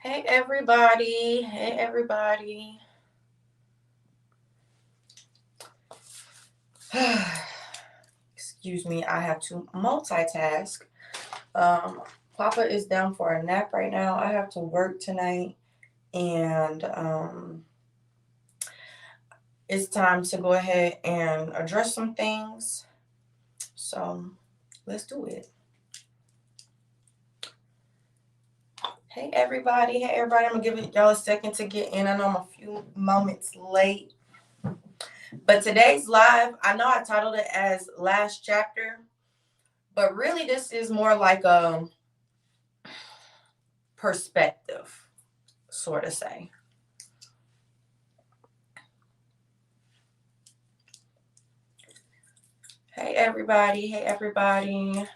Hey everybody. Hey everybody. Excuse me, I have to multitask. Um Papa is down for a nap right now. I have to work tonight and it's time to go ahead and address some things. So, let's do it. Hey everybody. Hey everybody. I'm going to give y'all a second to get in. I know I'm a few moments late. But today's live, I know I titled it as Last Chapter, but really this is more like a perspective, sort of say. Hey everybody. Hey everybody.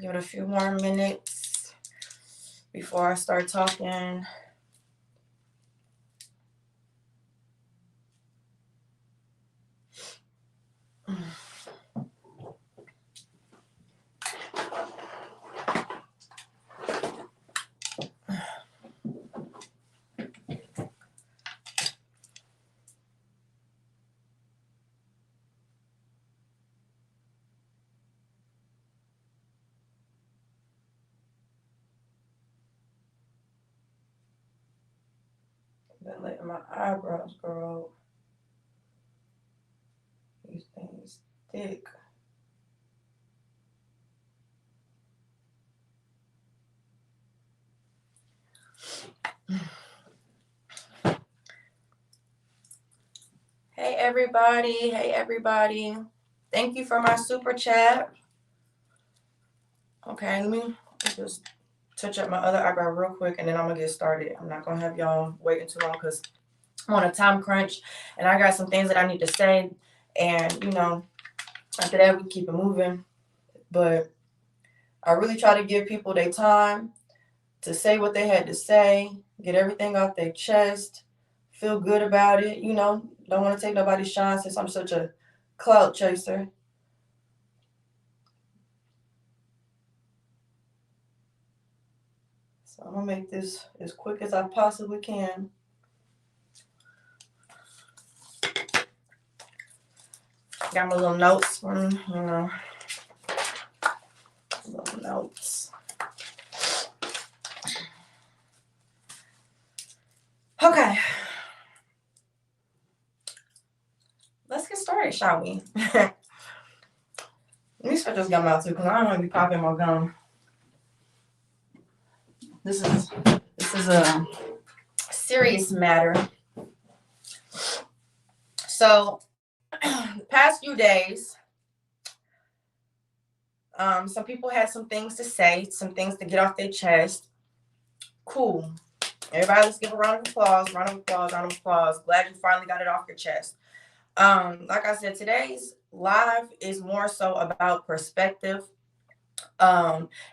Give it a few more minutes before I start talking. Been letting my eyebrows grow. These things thick. Hey everybody. Hey everybody. Thank you for my super chat. Okay, let me just touch up my other eyebrow real quick and then I'm gonna get started. I'm not gonna have y'all waiting too long because I'm on a time crunch and I got some things that I need to say. And after that we keep it moving. But I really try to give people their time to say what they had to say, get everything off their chest, feel good about it. Don't want to take nobody's shine since I'm such a clout chaser. So I'm gonna make this as quick as I possibly can. Got my little notes from, little notes. Okay. Let's get started, shall we? Let me start this gum out too, because I don't want to be popping my gum. This is a serious matter. So, the past few days, some people had some things to say, some things to get off their chest. Cool. Everybody, let's give a round of applause. Round of applause. Round of applause. Glad you finally got it off your chest. Like I said, today's live is more so about perspective.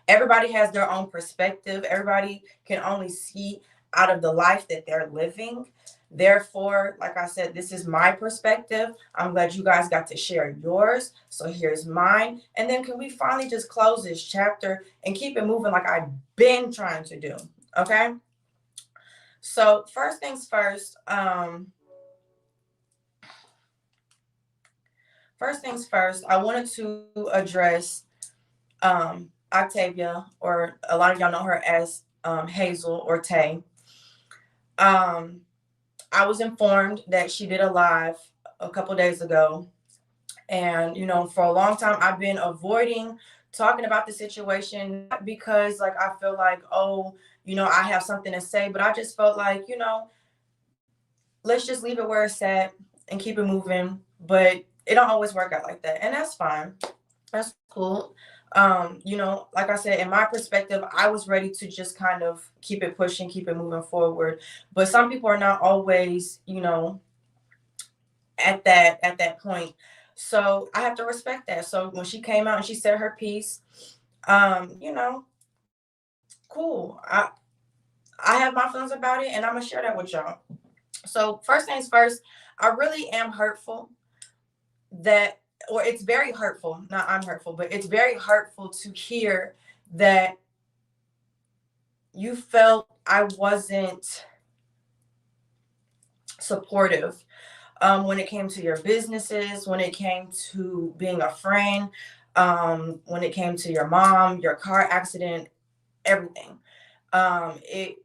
Everybody has their own perspective. Everybody can only see out of the life that they're living. Therefore, like I said, this is my perspective. I'm glad you guys got to share yours. So here's mine. And then can we finally just close this chapter and keep it moving like I've been trying to do? Okay. So first things first, I wanted to address Octavia, or a lot of y'all know her as Hazel or Tay. I was informed that she did a live a couple days ago. And, for a long time, I've been avoiding talking about the situation, not because, like, I feel like, oh, I have something to say, but I just felt like, let's just leave it where it's at and keep it moving. But it don't always work out like that. And that's fine. That's cool. Like I said, in my perspective, I was ready to just kind of keep it pushing, keep it moving forward. But some people are not always, at that point. So I have to respect that. So when she came out and she said her piece, cool. I have my feelings about it and I'm gonna share that with y'all. So first things first, I really am hurtful. that, or it's very hurtful, not I'm hurtful, but it's very hurtful to hear that you felt I wasn't supportive when it came to your businesses, when it came to being a friend, when it came to your mom, your car accident, everything. It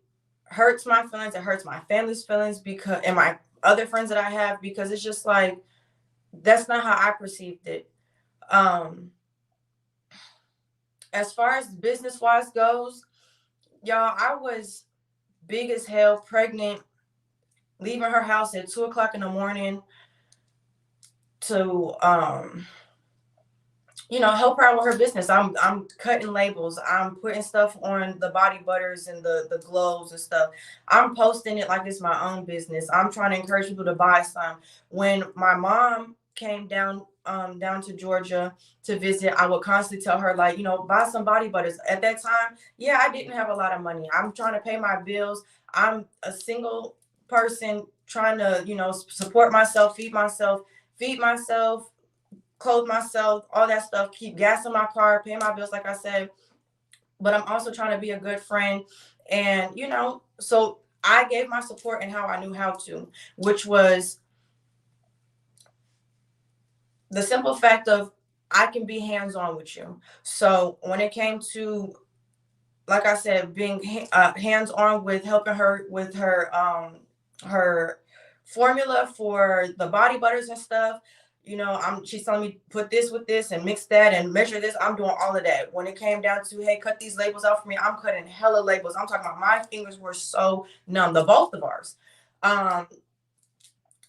hurts my feelings. It hurts my family's feelings because, and my other friends that I have, because it's just like, that's not how I perceived it. Um, as far as business wise goes, y'all, I was big as hell, pregnant, leaving her house at 2 o'clock in the morning to help her out with her business. I'm cutting labels. I'm putting stuff on the body butters and the gloves and stuff. I'm posting it like it's my own business. I'm trying to encourage people to buy some. When my mom came down to Georgia to visit, I would constantly tell her, like, buy some body butters. At that time, yeah, I didn't have a lot of money. I'm trying to pay my bills. I'm a single person trying to, support myself, feed myself, clothe myself, all that stuff, keep gas in my car, pay my bills, like I said. But I'm also trying to be a good friend. And, so I gave my support and how I knew how to, which was the simple fact of I can be hands on with you. So when it came to, like I said, being hands on with helping her with her formula for the body butters and stuff. She's telling me put this with this and mix that and measure this. I'm doing all of that. When it came down to, hey, cut these labels out for me, I'm cutting hella labels. I'm talking about my fingers were so numb, the both of ours.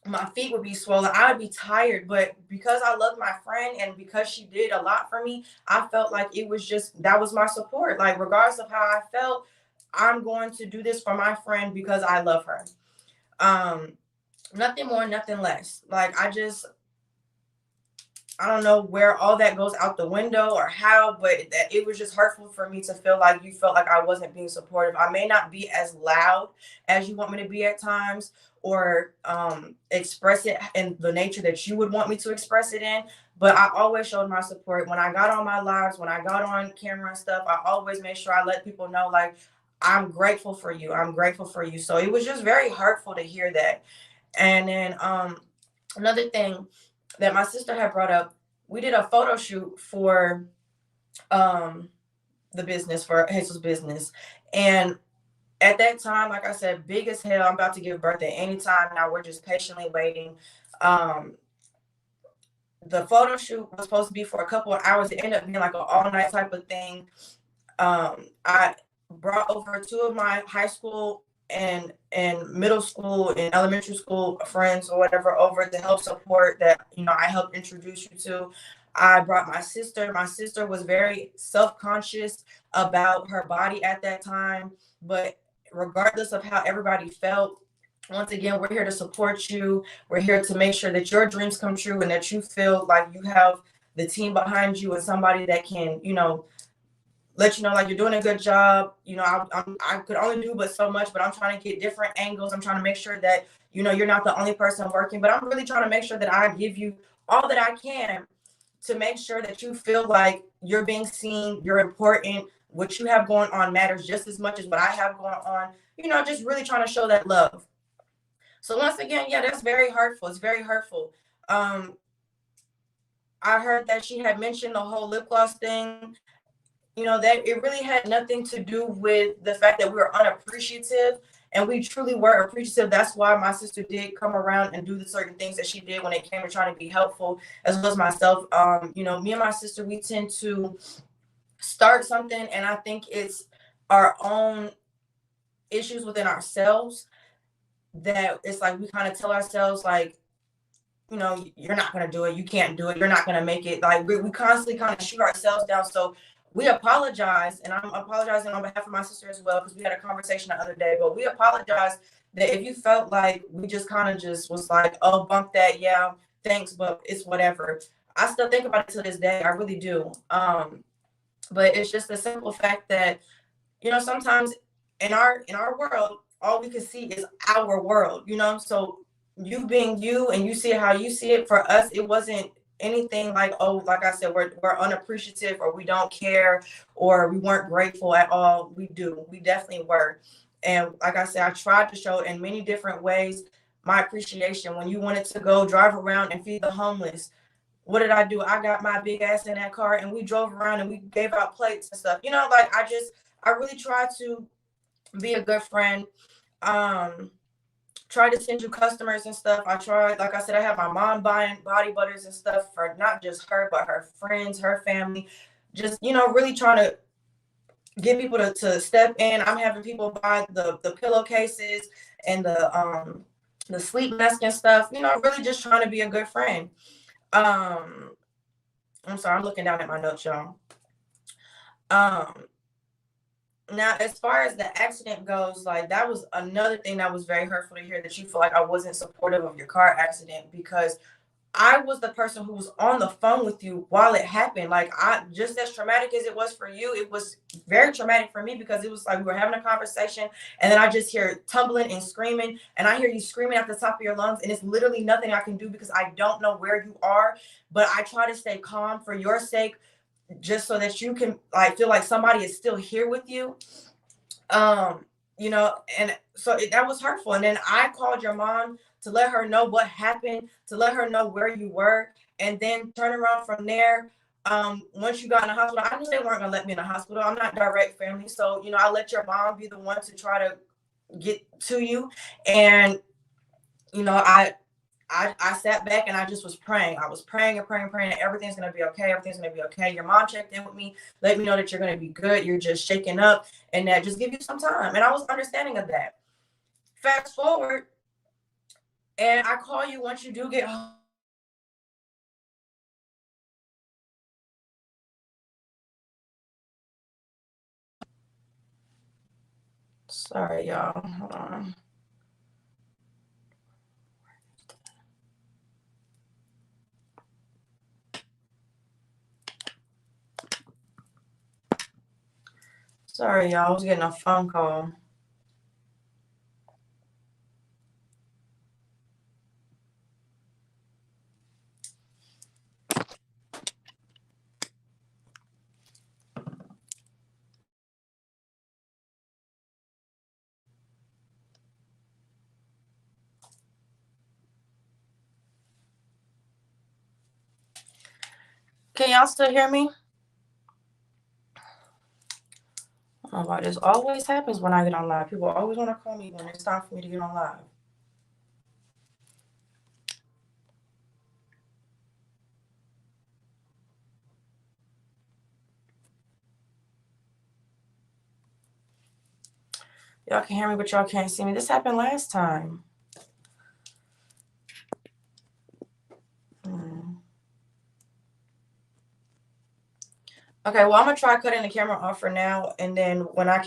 My feet would be swollen. I would be tired, but because I loved my friend and because she did a lot for me, I felt like it was just, that was my support. Like, regardless of how I felt, I'm going to do this for my friend because I love her. Nothing more, nothing less. Like, I don't know where all that goes out the window or how, but it was just hurtful for me to feel like you felt like I wasn't being supportive. I may not be as loud as you want me to be at times, or express it in the nature that you would want me to express it in, but I always showed my support. When I got on my lives, when I got on camera and stuff, I always made sure I let people know, like, I'm grateful for you. I'm grateful for you. So it was just very hurtful to hear that. And then another thing that my sister had brought up, we did a photo shoot for the business, for Hazel's business. And at that time, like I said, big as hell. I'm about to give birth at any time now. We're just patiently waiting. Um, the photo shoot was supposed to be for a couple of hours. It ended up being like an all night type of thing. I brought over two of my high school and middle school and elementary school friends or whatever over to help support that, I helped introduce you to. I brought my sister. My sister was very self-conscious about her body at that time, but regardless of how everybody felt, once again, we're here to support you. We're here to make sure that your dreams come true and that you feel like you have the team behind you and somebody that can, let you know, like, you're doing a good job. I could only do but so much, but I'm trying to get different angles. I'm trying to make sure that, you're not the only person working, but I'm really trying to make sure that I give you all that I can to make sure that you feel like you're being seen, you're important. What you have going on matters just as much as what I have going on. Just really trying to show that love. So once again, yeah, that's very hurtful. It's very hurtful. I heard that she had mentioned the whole lip gloss thing. That it really had nothing to do with the fact that we were unappreciative, and we truly were appreciative. That's why my sister did come around and do the certain things that she did when it came to trying to be helpful, as well as myself. Me and my sister, we tend to start something, and I think it's our own issues within ourselves that it's like we kind of tell ourselves, like, you're not going to do it. You can't do it. You're not going to make it. Like, we constantly kind of shoot ourselves down. So we apologize. And I'm apologizing on behalf of my sister as well, because we had a conversation the other day, but we apologize that if you felt like we just kind of just was like, oh, bump that. Yeah, thanks, but it's whatever. I still think about it to this day. I really do. But it's just the simple fact that, sometimes in our world, all we can see is our world, so you being you and you see it how you see it. For us, it wasn't anything like, oh, like I said, we're unappreciative or we don't care or we weren't grateful at all. We definitely were. And like I said, I tried to show in many different ways my appreciation. When you wanted to go drive around and feed the homeless, what did I do? I got my big ass in that car and we drove around and we gave out plates and stuff. Like I really tried to be a good friend. Um, try to send you customers and stuff. I tried, like I said, I have my mom buying body butters and stuff for not just her, but her friends, her family. Just, really trying to get people to step in. I'm having people buy the pillowcases and the sleep mask and stuff, really just trying to be a good friend. Um, I'm sorry, I'm looking down at my notes, y'all. Um, Now, as far as the accident goes, like that was another thing that was very hurtful to hear, that you feel like I wasn't supportive of your car accident, because I was the person who was on the phone with you while it happened. Like, I just as traumatic as it was for you, it was very traumatic for me, because it was like we were having a conversation and then I just hear tumbling and screaming, and I hear you screaming at the top of your lungs, and it's literally nothing I can do because I don't know where you are. But I try to stay calm for your sake, just so that you can like feel like somebody is still here with you. um and so that was hurtful. And then I called your mom to let her know what happened, to let her know where you were, and then turn around from there. Once you got in the hospital, I knew they weren't gonna let me in the hospital. I'm not direct family, so I let your mom be the one to try to get to you. And you know i I sat back and I just was praying. I was praying and praying and praying that everything's gonna be okay. Everything's gonna be okay. Your mom checked in with me, let me know that you're gonna be good. You're just shaking up, and that just give you some time. And I was understanding of that. Fast forward, and I call you once you do get home. Sorry, y'all. Hold on. Sorry, y'all. I was getting a phone call. Can y'all still hear me? I don't know why this always happens when I get on live. People always want to call me when it's time for me to get on live. Y'all can hear me, but y'all can't see me. This happened last time. Okay, well, I'm gonna try cutting the camera off for now, and then I'm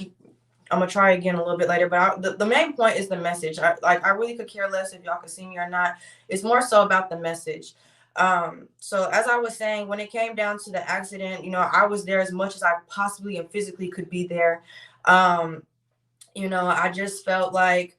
gonna try again a little bit later. But the main point is the message. I really could care less if y'all can see me or not. It's more so about the message. So as I was saying, when it came down to the accident, I was there as much as I possibly and physically could be there. Um, I just felt like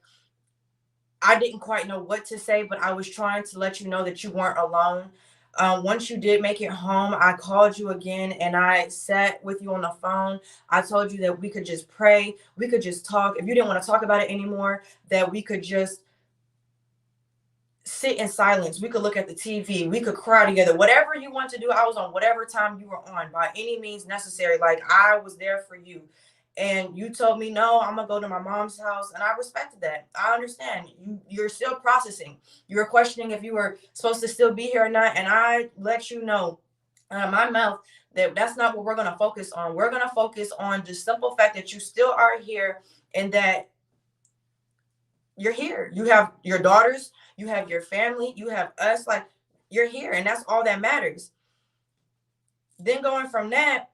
I didn't quite know what to say, but I was trying to let you know that you weren't alone. Once you did make it home, I called you again and I sat with you on the phone. I told you that we could just pray, we could just talk. If you didn't want to talk about it anymore, that we could just sit in silence. We could look at the TV. We could cry together. Whatever you want to do, I was on whatever time you were on by any means necessary. Like, I was there for you. And you told me, no, I'm gonna go to my mom's house, and I respected that. I understand you're still processing. You were questioning if you were supposed to still be here or not, and I let you know my mouth that that's not what we're gonna focus on. We're gonna focus on the simple fact that you still are here, and that you're here. You have your daughters, you have your family, you have us. Like, you're here, and that's all that matters. Then going from that,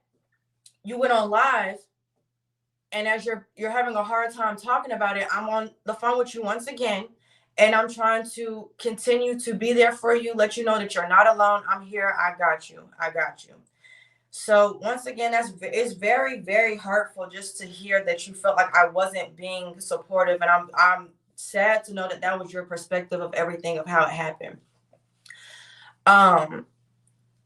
you went on live, and as you're having a hard time talking about it, I'm on the phone with you once again, and I'm trying to continue to be there for you, let you know that you're not alone. I'm here. I got you. I got you. So once again, it's very, very hurtful just to hear that you felt like I wasn't being supportive, and I'm sad to know that that was your perspective of everything, of how it happened. Um,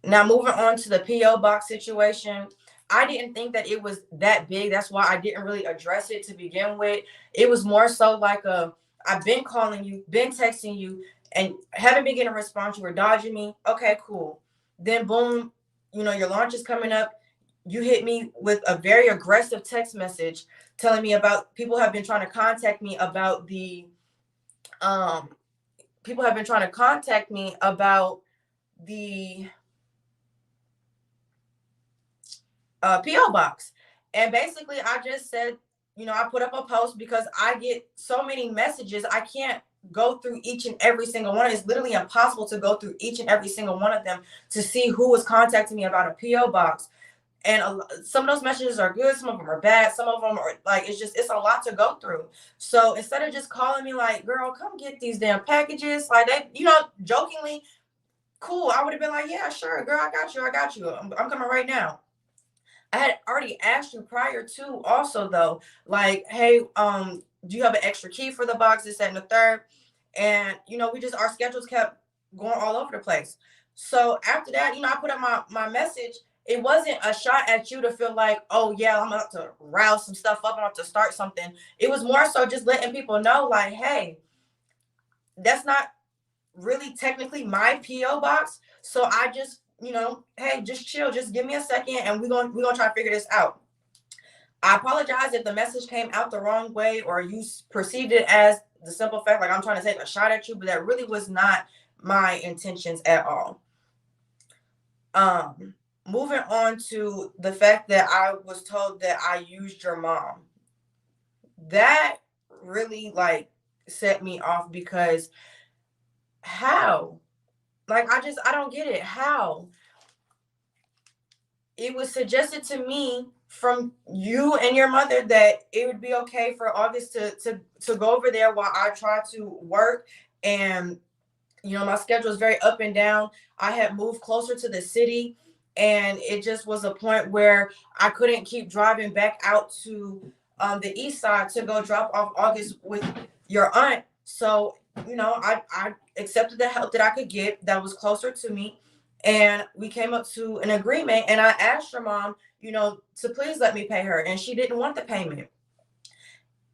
Now, moving on to the PO box situation, I didn't think that it was that big. That's why I didn't really address it to begin with. It was more so like a, I've been calling you, been texting you, and haven't been getting a response. You were dodging me. Okay, cool. Then boom, your launch is coming up. You hit me with a very aggressive text message telling me about people have been trying to contact me about the um people have been trying to contact me about the PO box. And basically, I just said, I put up a post because I get so many messages. I can't go through each and every single one. It's literally impossible to go through each and every single one of them to see who was contacting me about a PO box. And some of those messages are good, some of them are bad, some of them are like, it's a lot to go through. So instead of just calling me like, girl, come get these damn packages, like they, jokingly, cool, I would have been like, yeah, sure, girl, I got you. I'm coming right now. I had already asked you prior to also though, like, hey, do you have an extra key for the box, this, that, and the third? And we just, our schedules kept going all over the place. So after that, I put up my message. It wasn't a shot at you to feel like, oh yeah, I'm about to rouse some stuff up, I'm about to start something. It was more so just letting people know, like, hey, that's not really technically my PO box. So I just, hey, just chill, just give me a second, and we're gonna try to figure this out. I apologize if the message came out the wrong way or you perceived it as the simple fact like I'm trying to take a shot at you, but that really was not my intentions at all. Moving on to the fact that I was told that I used your mom. That really like set me off because how? Like I don't get it. How? It was suggested to me from you and your mother that it would be okay for August to go over there while I try to work. And my schedule is very up and down. I had moved closer to the city, and it just was a point where I couldn't keep driving back out to the east side to go drop off August with your aunt. So I accepted the help that I could get that was closer to me, and we came up to an agreement. And I asked your mom, to please let me pay her, and she didn't want the payment.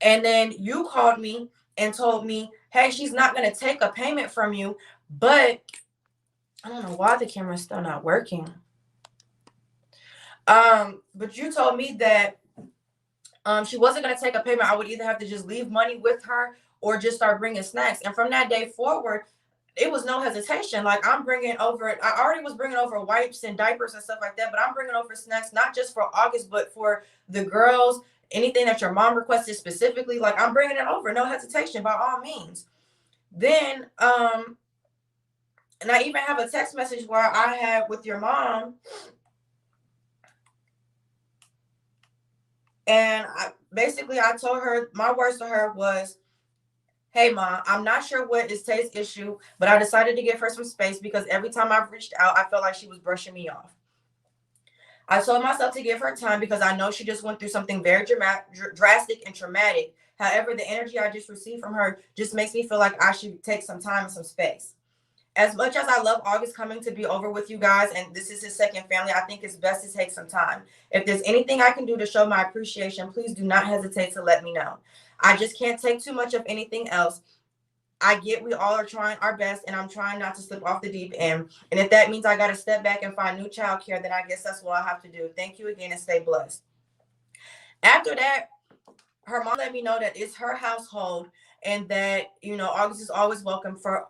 And then you called me and told me, hey, she's not going to take a payment from you, but I don't know why the camera's still not working. But you told me that she wasn't going to take a payment. I would either have to just leave money with her or just start bringing snacks. And from that day forward, it was no hesitation. Like I'm bringing over, I already was bringing over wipes and diapers and stuff like that, but I'm bringing over snacks, not just for August, but for the girls, anything that your mom requested specifically, like I'm bringing it over, no hesitation by all means. Then, and I even have a text message where I had with your mom, and I told her, my words to her was, hey, Mom, I'm not sure what is Tay's issue, but I decided to give her some space because every time I've reached out, I felt like she was brushing me off. I told myself to give her time because I know she just went through something very drastic and traumatic. However, the energy I just received from her just makes me feel like I should take some time and some space. As much as I love August coming to be over with you guys, and this is his second family, I think it's best to take some time. If there's anything I can do to show my appreciation, please do not hesitate to let me know. I just can't take too much of anything else. I get we all are trying our best, and I'm trying not to slip off the deep end. And if that means I got to step back and find new childcare, then I guess that's what I have to do. Thank you again and stay blessed. After that, her mom let me know that it's her household and that August is always welcome. For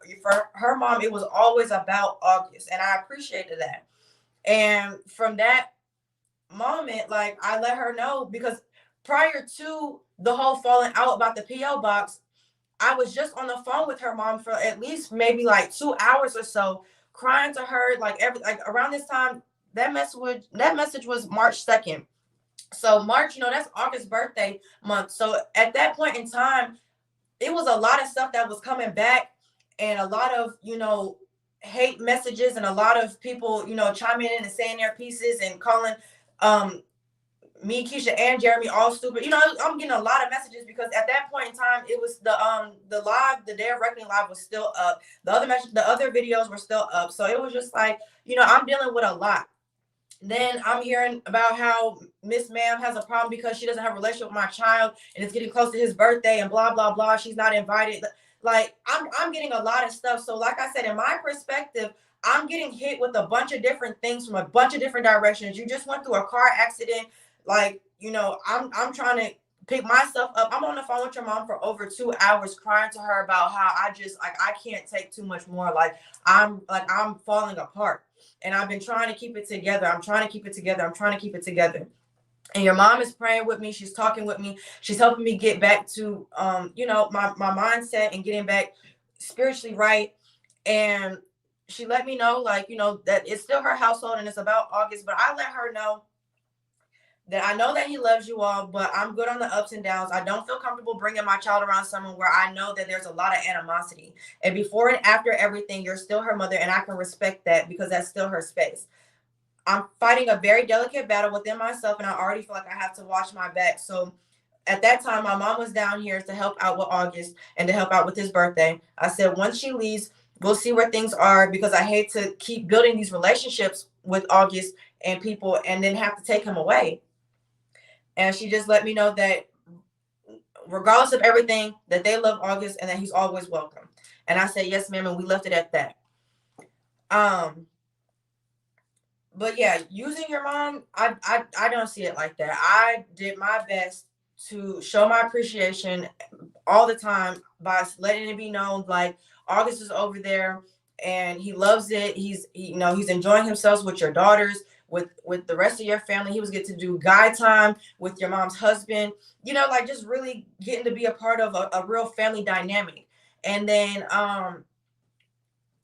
her mom, it was always about August, and I appreciated that. And from that moment, like I let her know, because prior to the whole falling out about the PO box, I was just on the phone with her mom for at least maybe like 2 hours or so, crying to her like around this time. That message was March 2nd. So March, that's August's birthday month. So at that point in time, it was a lot of stuff that was coming back, and a lot of, hate messages, and a lot of people, chiming in and saying their pieces and calling me, Keisha, and Jeremy all stupid. You know, I'm getting a lot of messages because at that point in time, it was the live, the Day of Reckoning live was still up. The other videos were still up. So it was just like, you know, I'm dealing with a lot. Then I'm hearing about how Miss Ma'am has a problem because she doesn't have a relationship with my child and it's getting close to his birthday and blah blah blah. She's not invited. Like I'm getting a lot of stuff. So like I said, in my perspective, I'm getting hit with a bunch of different things from a bunch of different directions. You just went through a car accident. Like, you know, I'm trying to pick myself up. I'm on the phone with your mom for over 2 hours crying to her about how I just like I can't take too much more. I'm falling apart. And I've been trying to keep it together. I'm trying to keep it together. I'm trying to keep it together. And your mom is praying with me. She's talking with me. She's helping me get back to, you know, my mindset and getting back spiritually right. And she let me know, like, you know, that it's still her household and it's about August. But I let her know that I know that he loves you all, but I'm good on the ups and downs. I don't feel comfortable bringing my child around someone where I know that there's a lot of animosity. And before and after everything, you're still her mother, and I can respect that because that's still her space. I'm fighting a very delicate battle within myself, and I already feel like I have to watch my back. So at that time, my mom was down here to help out with August and to help out with his birthday. I said, once she leaves, we'll see where things are because I hate to keep building these relationships with August and people and then have to take him away. And she just let me know that regardless of everything, that they love August and that he's always welcome. And I said, yes, ma'am, and we left it at that. But yeah, using your mom, I don't see it like that. I did my best to show my appreciation all the time by letting it be known like August is over there and he loves it. You know, he's enjoying himself with your daughters, with the rest of your family. He was getting to do guy time with your mom's husband, you know, like just really getting to be a part of a real family dynamic. And then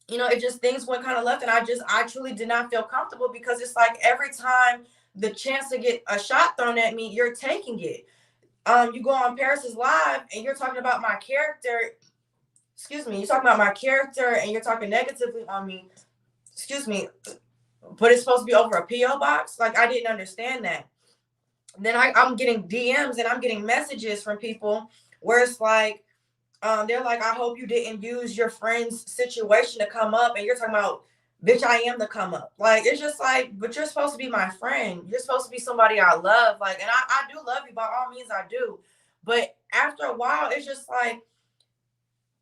you know, it just things went kind of left, and I truly did not feel comfortable because it's like every time the chance to get a shot thrown at me, you're taking it. You go on Paris's live and you're talking about my character. Excuse me, you're talking about my character and you're talking negatively on me. Excuse me, but it's supposed to be over a PO box. Like I didn't understand that. Then I'm getting DMs and I'm getting messages from people where it's like, they're like, I hope you didn't use your friend's situation to come up. And you're talking about, bitch, I am the come up. Like, it's just like, but you're supposed to be my friend. You're supposed to be somebody I love. Like, and I do love you. By all means, I do. But after a while, it's just like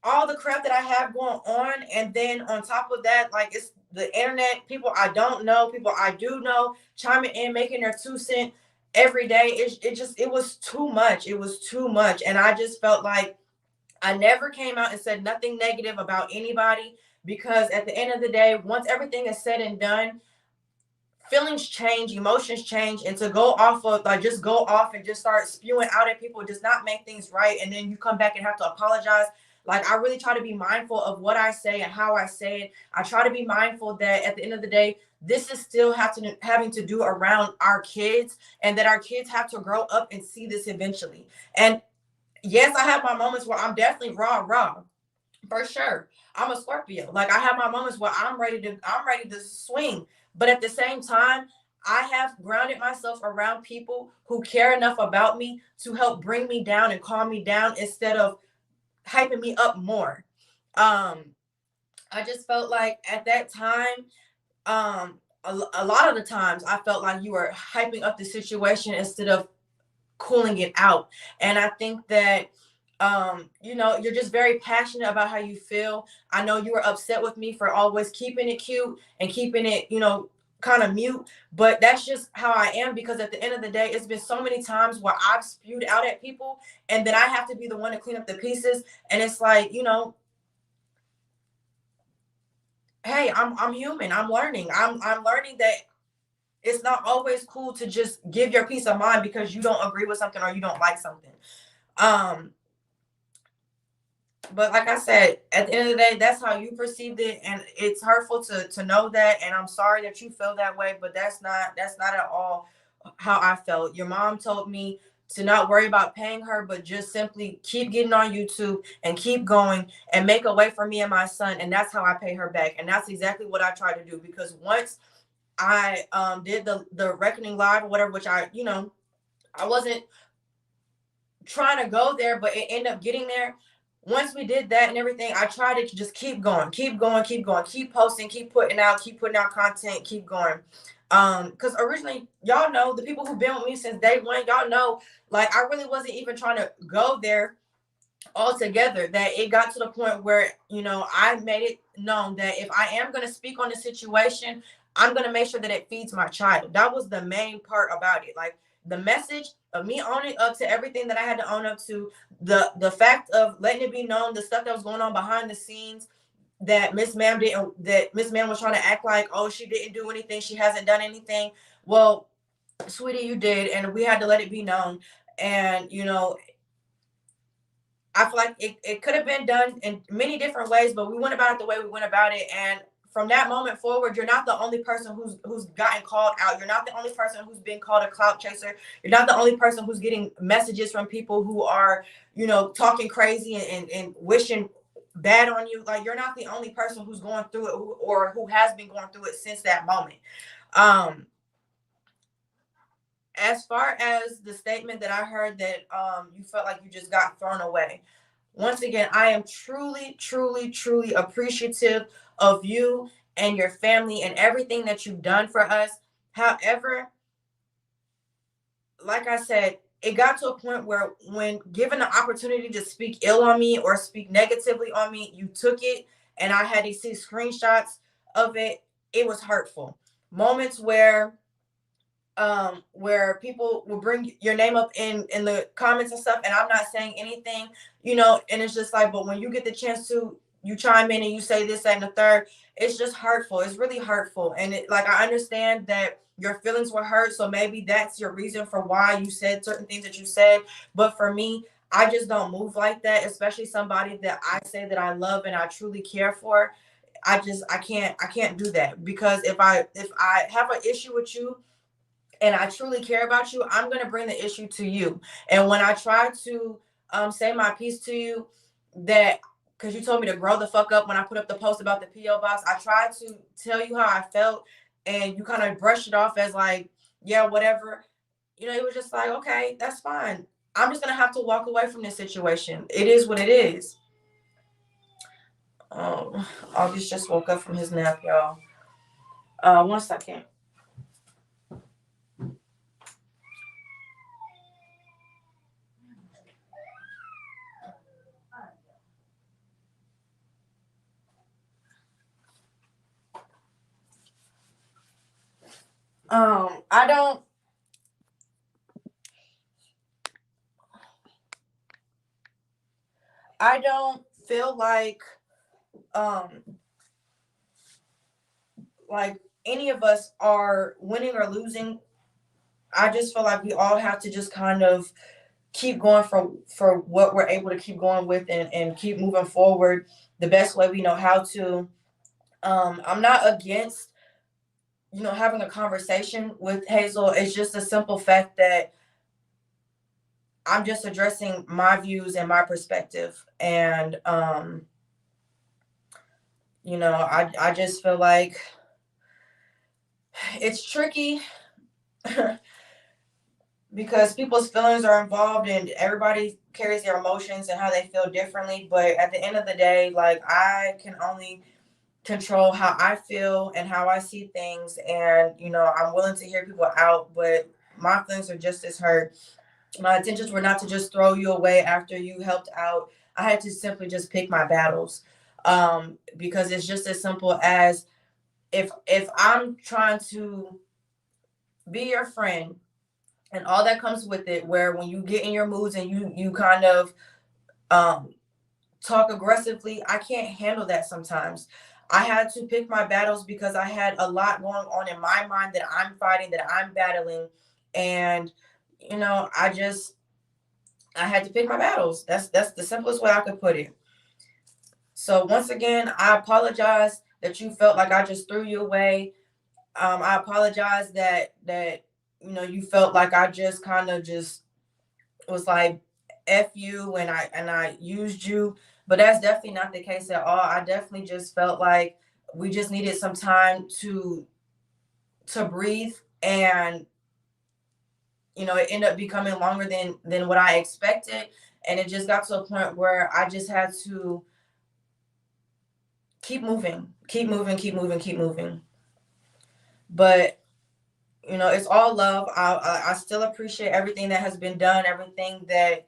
all the crap that I have going on. And then on top of that, like, it's the internet, people I don't know, people I do know, chiming in, making their 2 cents every day. It was too much. It was too much. And I just felt like, I never came out and said nothing negative about anybody because at the end of the day, once everything is said and done, feelings change, emotions change, and to go off of like just go off and just start spewing out at people does not make things right. And then you come back and have to apologize. Like I really try to be mindful of what I say and how I say it. I try to be mindful that at the end of the day, this is still having to do around our kids and that our kids have to grow up and see this eventually. And yes, I have my moments where I'm definitely raw, for sure. I'm a Scorpio. Like I have my moments where I'm ready to swing. But at the same time, I have grounded myself around people who care enough about me to help bring me down and calm me down instead of hyping me up more. Um, I just felt like at that time, a lot of the times I felt like you were hyping up the situation instead of cooling it out. And I think that you know, you're just very passionate about how you feel. I know you were upset with me for always keeping it cute and keeping it, you know, kind of mute, but that's just how I am because at the end of the day, it's been so many times where I've spewed out at people and then I have to be the one to clean up the pieces. And it's like, you know, hey, I'm human. I'm learning. I'm learning that it's not always cool to just give your peace of mind because you don't agree with something or you don't like something. Um, but like I said, at the end of the day, that's how you perceived it, and it's hurtful to know that. And I'm sorry that you feel that way, but that's not at all how I felt. Your mom told me to not worry about paying her, but just simply keep getting on YouTube and keep going and make a way for me and my son. And that's how I pay her back. And that's exactly what I try to do because once I did the reckoning live or whatever, which I, you know, I wasn't trying to go there, but it ended up getting there. Once we did that and everything, I tried to just keep going, keep going, keep going, keep posting, keep putting out content, keep going. Because originally, y'all know, the people who've been with me since day one, y'all know, like, I really wasn't even trying to go there altogether. That it got to the point where, I made it known that if I am going to speak on the situation, I'm going to make sure that it feeds my child. That was the main part about it. Like, the message of me owning up to everything that I had to own up to, the fact of letting it be known, the stuff that was going on behind the scenes, that Miss Ma'am was trying to act like, oh, she didn't do anything, she hasn't done anything. Well, sweetie, you did, and we had to let it be known. And I feel like it could have been done in many different ways, but we went about it the way we went about it. And from that moment forward, you're not the only person who's gotten called out. You're not the only person who's been called a clout chaser. You're not the only person who's getting messages from people who are, talking crazy and wishing bad on you. Like, you're not the only person who's going through it, or who has been going through it since that moment. As far as the statement that I heard that you felt like you just got thrown away. Once again, I am truly, truly, truly appreciative of you and your family and everything that you've done for us. However, like I said, it got to a point where, when given the opportunity to speak ill on me or speak negatively on me, you took it, and I had to see screenshots of it. It was hurtful. Moments where people will bring your name up in the comments and stuff, and I'm not saying anything, and it's just like, but when you get the chance to, you chime in and you say this, that, and the third, it's just hurtful. It's really hurtful. And like, I understand that your feelings were hurt, so maybe that's your reason for why you said certain things that you said. But for me, I just don't move like that, especially somebody that I say that I love and I truly care for. I can't do that, because if I have an issue with you and I truly care about you, I'm going to bring the issue to you. And when I try to say my piece to you, that because you told me to grow the fuck up when I put up the post about the P.O. box, I tried to tell you how I felt, and you kind of brushed it off as like, yeah, whatever. It was just like, okay, that's fine. I'm just going to have to walk away from this situation. It is what it is. August just woke up from his nap, y'all. 1 second. I don't feel like any of us are winning or losing. I just feel like we all have to just kind of keep going for what we're able to keep going with, and keep moving forward the best way we know how to. I'm not against, having a conversation with Hazel. It's just a simple fact that I'm just addressing my views and my perspective. And, I just feel like it's tricky because people's feelings are involved, and everybody carries their emotions and how they feel differently. But at the end of the day, like, I can only control how I feel and how I see things. And, I'm willing to hear people out, but my feelings are just as hurt. My intentions were not to just throw you away after you helped out. I had to simply just pick my battles. Because it's just as simple as, if I'm trying to be your friend and all that comes with it, where when you get in your moods and you kind of talk aggressively, I can't handle that sometimes. I had to pick my battles because I had a lot going on in my mind that I'm fighting, that I'm battling. And, I had to pick my battles. That's the simplest way I could put it. So once again, I apologize that you felt like I just threw you away. I apologize that you felt like I just kind of just was like, F you, and I used you. But that's definitely not the case at all. I definitely just felt like we just needed some time to breathe, and it ended up becoming longer than what I expected. And it just got to a point where I just had to keep moving, keep moving, keep moving, keep moving. But it's all love. I still appreciate everything that has been done, everything that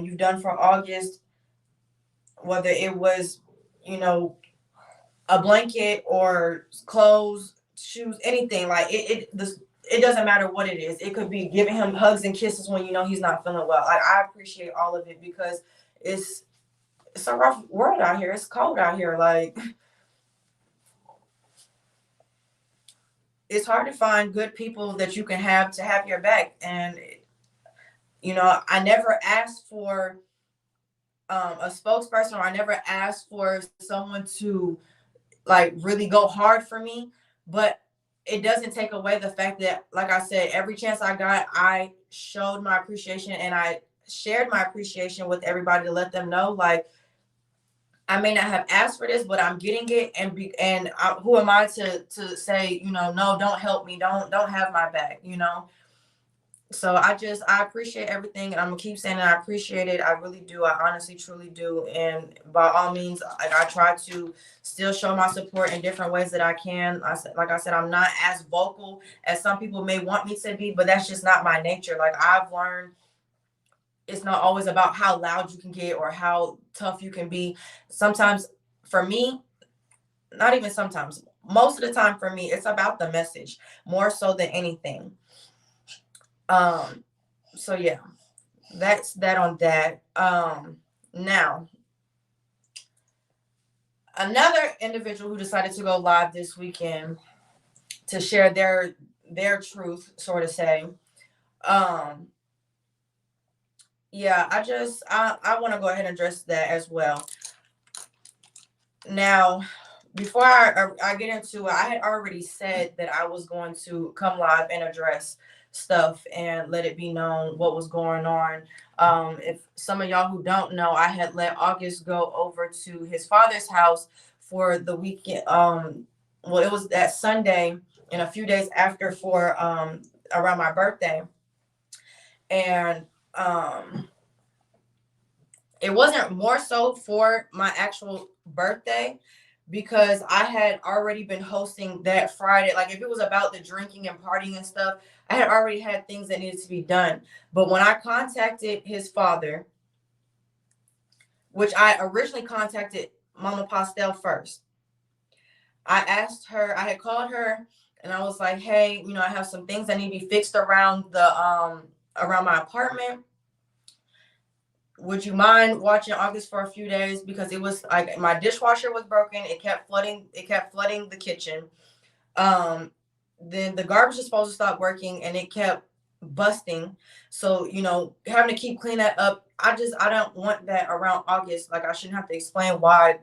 you've done for August, whether it was, you know, a blanket or clothes, shoes, anything. Like it doesn't matter what it is. It could be giving him hugs and kisses when he's not feeling well. Like, I appreciate all of it because it's it's a rough world out here. It's cold out here. Like, it's hard to find good people that you can have to have your back. And I never asked for a spokesperson, or I never asked for someone to like really go hard for me. But it doesn't take away the fact that, like I said, every chance I got, I showed my appreciation, and I shared my appreciation with everybody to let them know, like, I may not have asked for this, but I'm getting it. And who am I to say, no, don't help me, don't have my back. So I appreciate everything, and I'm gonna keep saying that I appreciate it. I really do. I honestly, truly do. And by all means, I try to still show my support in different ways that I can. Like I said, I'm not as vocal as some people may want me to be, but that's just not my nature. Like, I've learned, it's not always about how loud you can get or how tough you can be. Sometimes, for me, not even sometimes, most of the time for me, it's about the message more so than anything. So yeah, that's that on that. Now, another individual who decided to go live this weekend to share their truth, sort of say. Yeah, I want to go ahead and address that as well. Now, before I get into it, I had already said that I was going to come live and address stuff and let it be known what was going on. If some of y'all who don't know, I had let August go over to his father's house for the weekend. Well, it was that Sunday and a few days after, for around my birthday. And it wasn't more so for my actual birthday, because I had already been hosting that Friday. Like, if it was about the drinking and partying and stuff, I had already had things that needed to be done. But when I contacted his father, which I originally contacted Mama Pastel first, I asked her, I had called her, and I was like, hey, I have some things that need to be fixed around around my apartment. Would you mind watching August for a few days? Because it was like, my dishwasher was broken. It kept flooding the kitchen. Then the garbage is supposed to stop working, and it kept busting. So, having to keep clean that up. I don't want that around August. Like, I shouldn't have to explain why,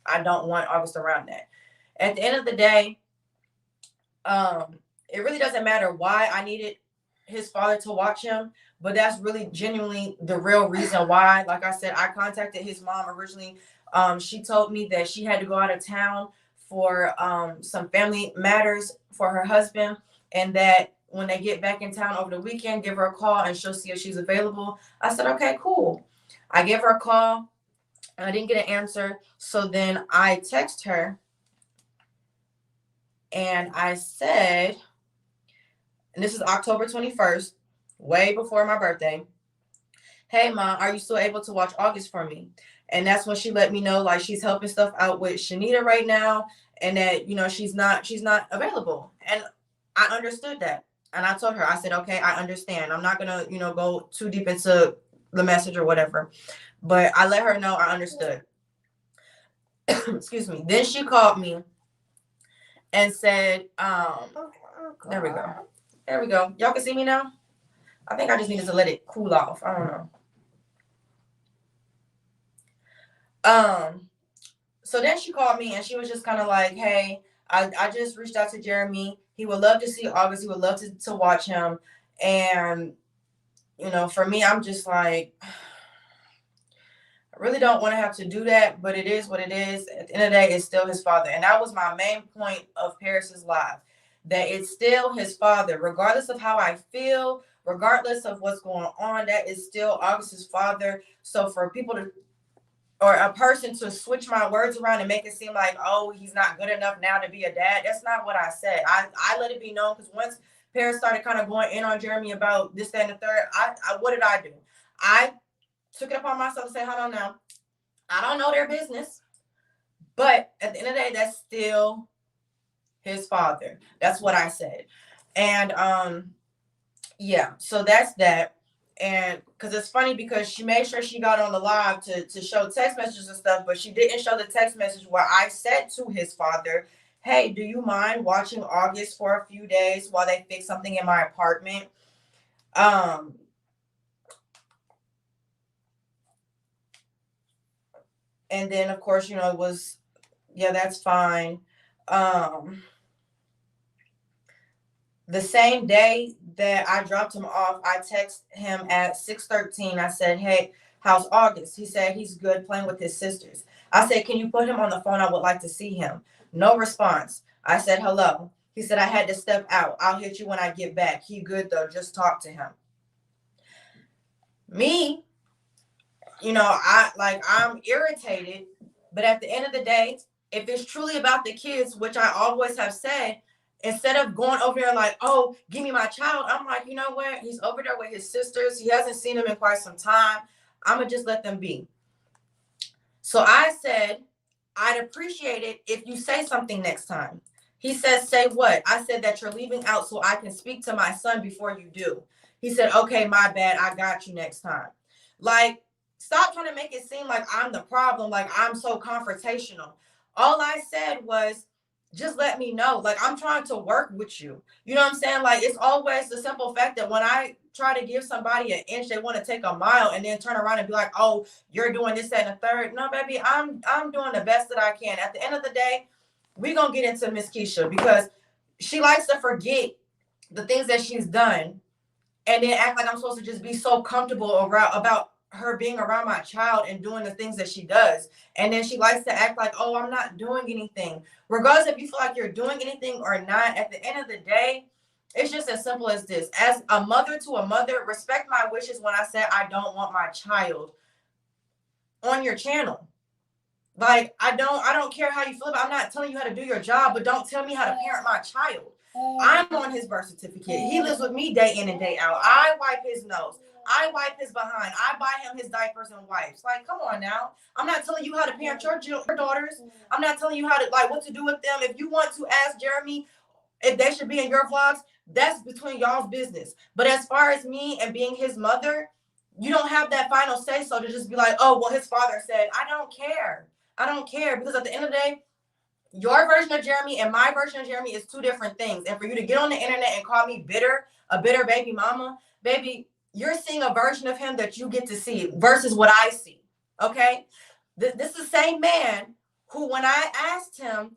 I don't want August around that. At the end of the day, it really doesn't matter why I needed his father to watch him, but that's really genuinely the real reason why. Like I said, I contacted his mom originally. She told me that she had to go out of town for some family matters for her husband, and that when they get back in town over the weekend, give her a call and she'll see if she's available. I said, okay, cool. I gave her a call and I didn't get an answer. So then I text her and I said, and this is October 21st, way before my birthday, hey, Mom, are you still able to watch August for me? And that's when she let me know, like, she's helping stuff out with Shanita right now, and that, she's not available. And I understood that. And I told her, I said, okay, I understand. I'm not going to, go too deep into the message or whatever. But I let her know I understood. Excuse me. Then she called me and said, there we go. There we go. Y'all can see me now? I think I just needed to let it cool off. I don't know. So then she called me and she was just kind of like, hey, I just reached out to Jeremy. He would love to see August. He would love to watch him. And, for me, I'm just like, I really don't want to have to do that, but it is what it is. At the end of the day, it's still his father. And that was my main point of Paris's live. that it's still his father, regardless of how I feel, regardless of what's going on. That is still August's father. So for people to, or a person to switch my words around and make it seem like, oh, he's not good enough now to be a dad, that's not what I said. I let it be known, because once parents started kind of going in on Jeremy about this, that, and the third, I what did I do? I took it upon myself to say, hold on now, I don't know their business, but at the end of the day, that's still his father. That's what I said. And yeah, so that's that. And because it's funny, because she made sure she got on the live to show text messages and stuff, but she didn't show the text message where I said to his father, hey, do you mind watching August for a few days while they fix something in my apartment? And then of course, you know, it was, yeah, that's fine. The same day that I dropped him off, I texted him at 6:13. I said, hey, how's August? He said he's good playing with his sisters. I said, can you put him on the phone? I would like to see him. No response. I said, hello. He said, I had to step out. I'll hit you when I get back. He good though. Just talk to him. Me, you know, I'm irritated, but at the end of the day, if it's truly about the kids, which I always have said, instead of going over there like, oh, give me my child, I'm like, you know what? He's over there with his sisters. He hasn't seen them in quite some time. I'm going to just let them be. So I said, I'd appreciate it if you say something next time. He says, say what? I said that you're leaving out so I can speak to my son before you do. He said, okay, my bad. I got you next time. Like, stop trying to make it seem like I'm the problem, like I'm so confrontational. All I said was, just let me know. Like, I'm trying to work with you. You know what I'm saying? Like, it's always the simple fact that when I try to give somebody an inch, they want to take a mile and then turn around and be like, oh, you're doing this, that, and the third. No, baby, I'm doing the best that I can. At the end of the day, we're going to get into Miss Keisha, because she likes to forget the things that she's done and then act like I'm supposed to just be so comfortable about her being around my child and doing the things that she does. And then she likes to act like, oh, I'm not doing anything. Regardless if you feel like you're doing anything or not, at the end of the day, it's just as simple as this. As a mother to a mother, respect my wishes when I said I don't want my child on your channel. Like, I don't care how you feel about it. I'm not telling you how to do your job, but don't tell me how to parent my child. I'm on his birth certificate. He lives with me day in and day out. I wipe his nose. I wipe his behind. I buy him his diapers and wipes. Like, come on now. I'm not telling you how to parent your daughters. I'm not telling you how to, like, what to do with them. If you want to ask Jeremy if they should be in your vlogs, that's between y'all's business. But as far as me and being his mother, you don't have that final say so to just be like, oh, well, his father said. I don't care. I don't care, because at the end of the day, your version of Jeremy and my version of Jeremy is two different things. And for you to get on the internet and call me bitter, a bitter baby mama, baby, you're seeing a version of him that you get to see versus what I see. Okay? This is the same man who, when I asked him,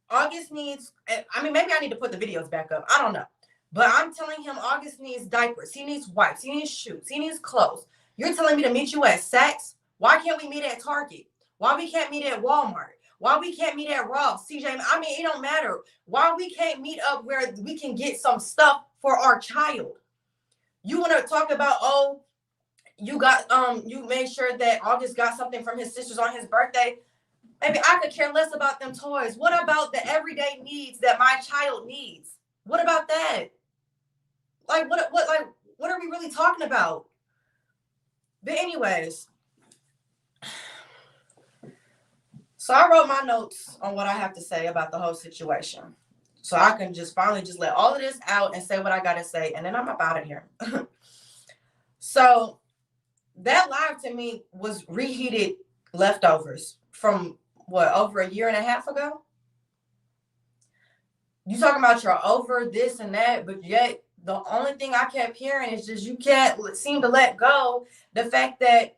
August needs, I mean, maybe I need to put the videos back up. I don't know. But I'm telling him August needs diapers. He needs wipes. He needs shoes. He needs clothes. You're telling me to meet you at Saks? Why can't we meet at Target? Why we can't meet at Walmart? Why we can't meet at Ross, CJ? I mean, it don't matter. Why we can't meet up where we can get some stuff for our child? You want to talk about, oh, you got you made sure that August got something from his sisters on his birthday. Maybe I could care less about them toys. What about the everyday needs that my child needs? What about that? Like, what are we really talking about? But anyways, so I wrote my notes on what I have to say about the whole situation, so I can just finally just let all of this out and say what I gotta say, and then I'm up out of here. So that live to me was reheated leftovers from what, over a year and a half ago? You talking about you're over this and that, but yet the only thing I kept hearing is just you can't seem to let go the fact that,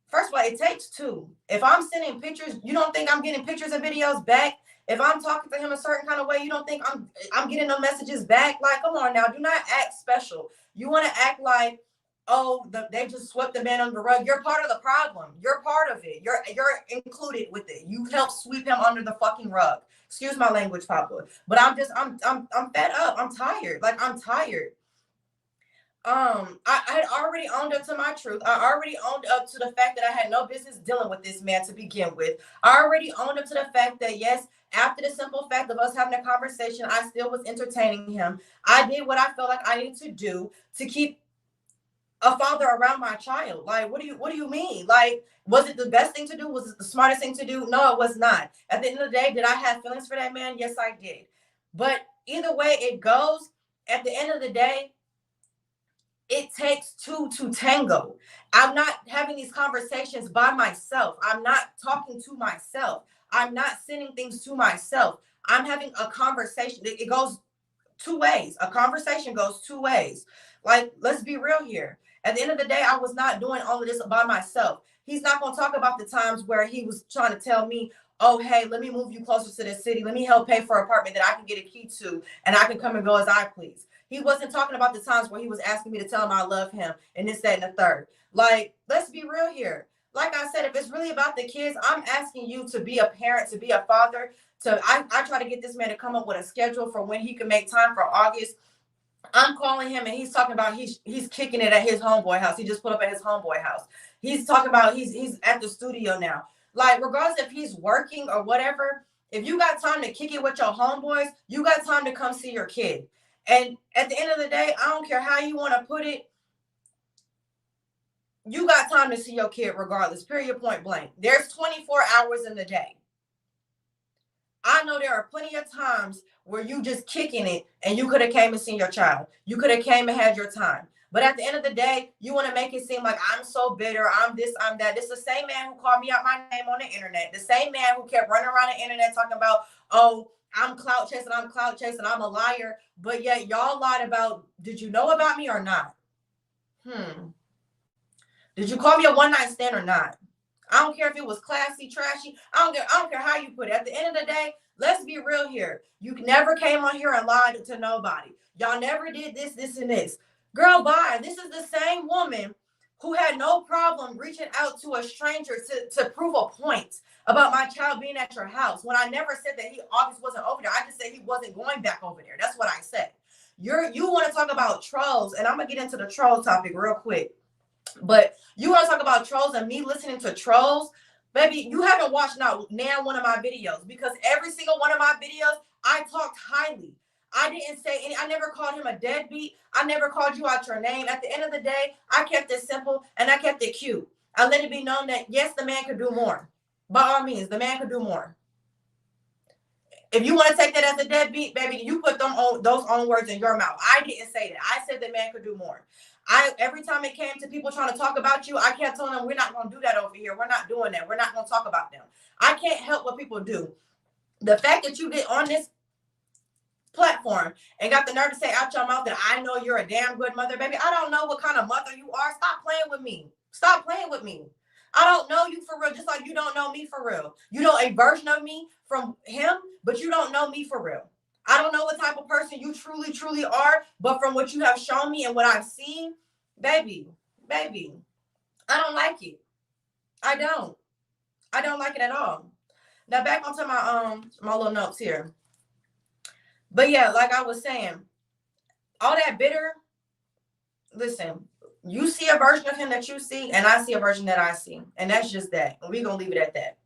first of all, it takes two. If I'm sending pictures, you don't think I'm getting pictures and videos back? If I'm talking to him a certain kind of way, you don't think I'm getting no messages back? Like, come on now, do not act special. You want to act like, oh, they just swept the man under the rug. You're part of the problem. You're part of it. You're included with it. You helped sweep him under the fucking rug. Excuse my language, Papa. But I'm fed up. I'm tired. Like, I'm tired. I had already owned up to my truth. I already owned up to the fact that I had no business dealing with this man to begin with. I already owned up to the fact that, yes, after the simple fact of us having a conversation, I still was entertaining him. I did what I felt like I needed to do to keep a father around my child. Like, what do you mean? Like, was it the best thing to do? Was it the smartest thing to do? No, it was not. At the end of the day, did I have feelings for that man? Yes, I did. But either way it goes, at the end of the day, it takes two to tango. I'm not having these conversations by myself. I'm not talking to myself. I'm not sending things to myself. I'm having a conversation. It goes two ways. A conversation goes two ways. Like, let's be real here. At the end of the day, I was not doing all of this by myself. He's not going to talk about the times where he was trying to tell me, oh, hey, let me move you closer to the city. Let me help pay for an apartment that I can get a key to and I can come and go as I please. He wasn't talking about the times where he was asking me to tell him I love him and this, that, and the third. Like, let's be real here. Like I said, if it's really about the kids, I'm asking you to be a parent, to be a father. I try to get this man to come up with a schedule for when he can make time for August. I'm calling him and he's talking about he's kicking it at his homeboy house. He just put up at his homeboy house. He's talking about he's at the studio now. Like, regardless if he's working or whatever, if you got time to kick it with your homeboys, you got time to come see your kid. And at the end of the day, I don't care how you want to put it, you got time to see your kid regardless, period, point blank. There's 24 hours in the day. I know there are plenty of times where you just kicking it and you could have came and seen your child. You could have came and had your time. But at the end of the day, you want to make it seem like I'm so bitter, I'm this, I'm that. It's the same man who called me out my name on the internet. The same man who kept running around the internet talking about, oh, I'm clout chasing, I'm a liar. But yet y'all lied about, did you know about me or not? Did you call me a one-night stand or not? I don't care if it was classy, trashy. I don't care how you put it. At the end of the day, let's be real here. You never came on here and lied to nobody. Y'all never did this, this, and this. Girl, bye. This is the same woman who had no problem reaching out to a stranger to prove a point about my child being at your house. When I never said that August wasn't over there. I just said he wasn't going back over there. That's what I said. You want to talk about trolls, and I'm going to get into the troll topic real quick. But you want to talk about trolls and me listening to trolls, baby, you haven't watched now one of my videos, because every single one of my videos, I talked highly. I didn't say any, I never called him a deadbeat. I never called you out your name. At the end of the day, I kept it simple and I kept it cute. I let it be known that, yes, the man could do more. By all means, the man could do more. If you want to take that as a deadbeat, baby, you put those own words in your mouth. I didn't say that. I said the man could do more. Every time it came to people trying to talk about you, I kept telling them, we're not going to do that over here. We're not doing that. We're not going to talk about them. I can't help what people do. The fact that you get on this platform and got the nerve to say out your mouth that I know you're a damn good mother, baby, I don't know what kind of mother you are. Stop playing with me. Stop playing with me. I don't know you for real, just like you don't know me for real. You know a version of me from him, but you don't know me for real. I don't know what type of person you truly, truly are, but from what you have shown me and what I've seen, baby, I don't like it. I don't like it at all. Now back onto my little notes here. But yeah, like I was saying, all that bitter, listen, you see a version of him that you see, and I see a version that I see. And that's just that. And we're going to leave it at that.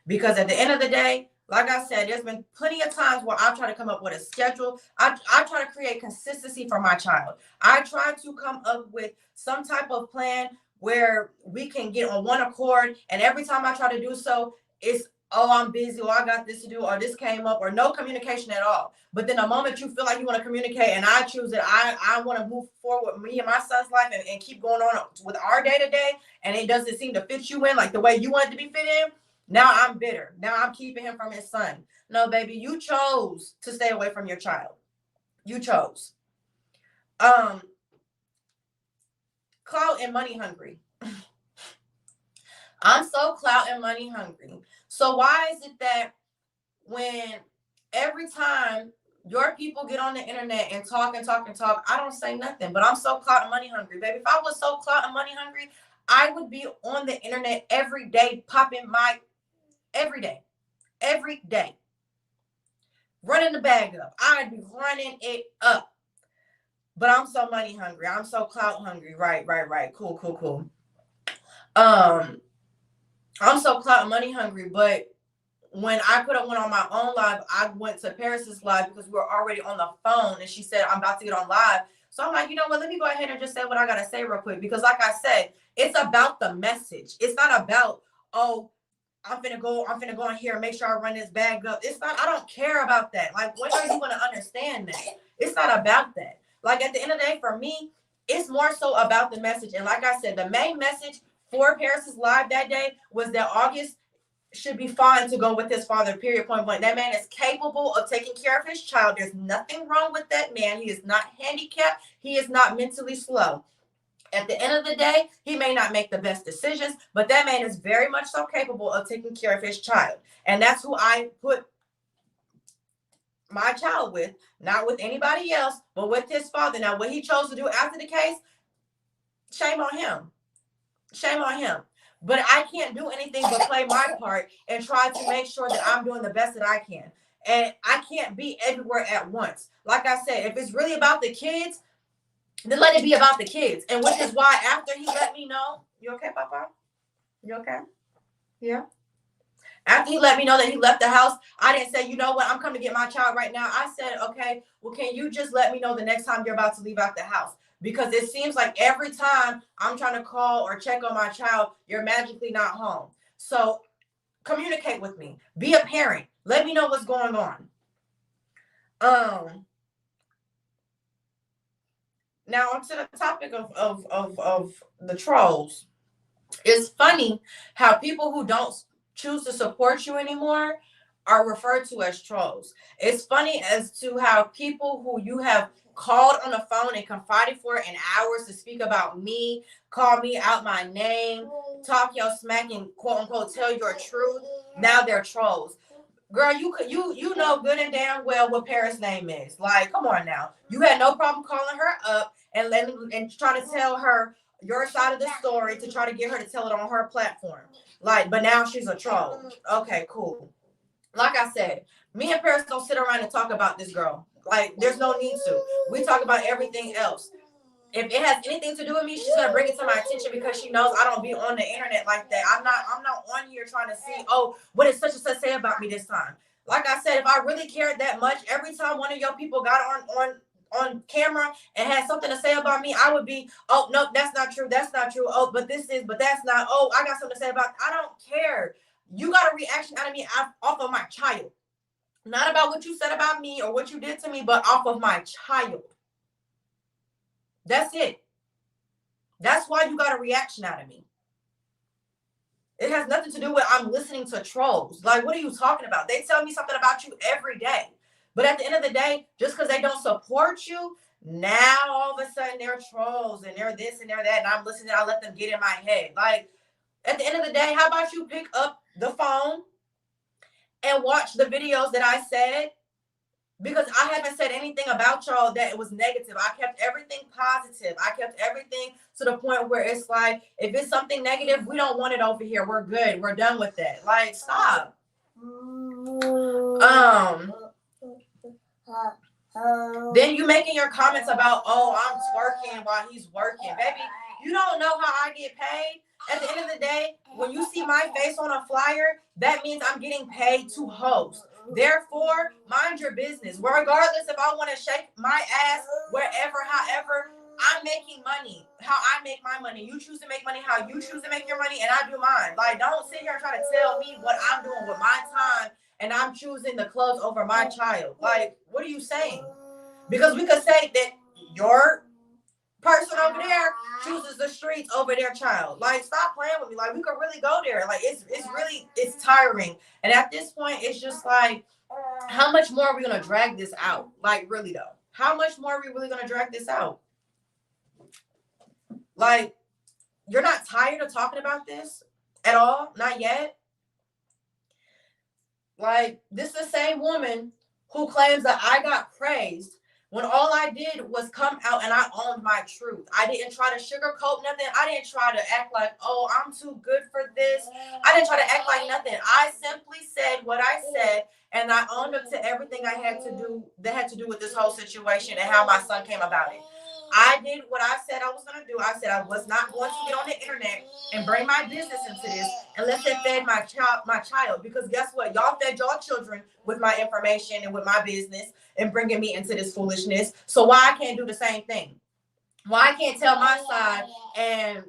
Because at the end of the day, like I said, there's been plenty of times where I try to come up with a schedule. I try to create consistency for my child. I try to come up with some type of plan where we can get on one accord. And every time I try to do so, it's, oh, I'm busy, or I got this to do, or this came up, or no communication at all. But then the moment you feel like you want to communicate and I choose that I want to move forward with me and my son's life and keep going on with our day-to-day, and it doesn't seem to fit you in like the way you want it to be fit in, now I'm bitter. Now I'm keeping him from his son. No, baby, you chose to stay away from your child. You chose. Clout and money hungry. I'm so clout and money hungry. So why is it that when every time Your people get on the internet and talk and talk and talk. I don't say nothing, but I'm so clout and money hungry, baby. If I was so clout and money hungry, I would be on the internet every day, popping my every day, running the bag up. I'd be running it up. But I'm so money hungry. I'm so clout hungry. Right. Cool. I'm so clout and money hungry, but when I could have went on my own live, I went to Paris's live because we were already on the phone, and she said, I'm about to get on live. So I'm like, you know what, let me go ahead and just say what I got to say real quick. Because like I said, it's about the message. It's not about, oh, I'm finna go in here and make sure I run this bag up. It's not, I don't care about that. Like, when are you going to understand that? It's not about that. Like, at the end of the day, for me, it's more so about the message. And like I said, the main message for Paris's live that day was that August should be fine to go with his father, period, point blank. That man is capable of taking care of his child. There's nothing wrong with that man. He is not handicapped. He is not mentally slow. At the end of the day, he may not make the best decisions, but that man is very much so capable of taking care of his child. And that's who I put my child with, not with anybody else, but with his father. Now, what he chose to do after the case, shame on him. Shame on him. But I can't do anything but play my part and try to make sure that I'm doing the best that I can. And I can't be everywhere at once. Like I said, if it's really about the kids, then let it be about the kids. And which is why after he let me know, you okay, Papa? You okay? Yeah. After he let me know that he left the house, I didn't say, you know what, I'm coming to get my child right now. I said, okay, well, can you just let me know the next time you're about to leave out the house? Because it seems like every time I'm trying to call or check on my child, you're magically not home. So communicate with me. Be a parent. Let me know what's going on. Now on to the topic of the trolls. It's funny how people who don't choose to support you anymore are referred to as trolls. It's funny as to how people who you have called on the phone and confided for in hours to speak about me, call me out my name, talk your smack and quote unquote tell your truth. Now they're trolls. Girl, you know good and damn well what Paris' name is. Like, come on now. You had no problem calling her up and trying to tell her your side of the story to try to get her to tell it on her platform. Like, but now she's a troll. Okay, cool. Like I said, me and Paris don't sit around and talk about this girl. Like, there's no need to. We talk about everything else. If it has anything to do with me, she's gonna bring it to my attention because she knows I don't be on the internet like that. I'm not on here trying to see, oh, what did such and such say about me this time? Like I said, if I really cared that much, every time one of your people got on camera and had something to say about me, I would be, oh no, that's not true. Oh, but that's not. Oh, I got something to say about. I don't care. You got a reaction out of me off of my child, not about what you said about me or what you did to me, but off of my child. That's it. That's why you got a reaction out of me. It has nothing to do with I'm listening to trolls. Like, what are you talking about? They tell me something about you every day. But at the end of the day, just because they don't support you, now all of a sudden they're trolls and they're this and they're that. And I'm listening, I let them get in my head. Like, at the end of the day, how about you pick up the phone and watch the videos that I said? Because I haven't said anything about y'all that it was negative. I kept everything positive. I kept everything to the point where it's like, if it's something negative, we don't want it over here. We're good. We're done with that. Like, stop. Then you making your comments about, oh, I'm twerking while he's working. Baby, you don't know how I get paid. At the end of the day, when you see my face on a flyer, that means I'm getting paid to host. Therefore, mind your business. Regardless if I want to shake my ass wherever, however, I'm making money. How I make my money. You choose to make money how you choose to make your money, and I do mine. Like, don't sit here and try to tell me what I'm doing with my time, and I'm choosing the clubs over my child. Like, what are you saying? Because we could say that your person over there chooses the streets over their child. Like, stop playing with me. Like, we could really go there. Like, it's tiring. And at this point, it's just like, how much more are we gonna drag this out? Like, really though, how much more are we really gonna drag this out? Like, you're not tired of talking about this at all? Not yet? Like, this is the same woman who claims that I got praised when all I did was come out and I owned my truth. I didn't try to sugarcoat nothing. I didn't try to act like, oh, I'm too good for this. I didn't try to act like nothing. I simply said what I said, and I owned up to everything I had to do that had to do with this whole situation and how my son came about it. I did what I said I was going to do. I said I was not going to get on the internet and bring my business into this unless it fed my child. Because guess what? Y'all fed y'all children with my information and with my business and bringing me into this foolishness. So why I can't do the same thing? Why I can't tell my side and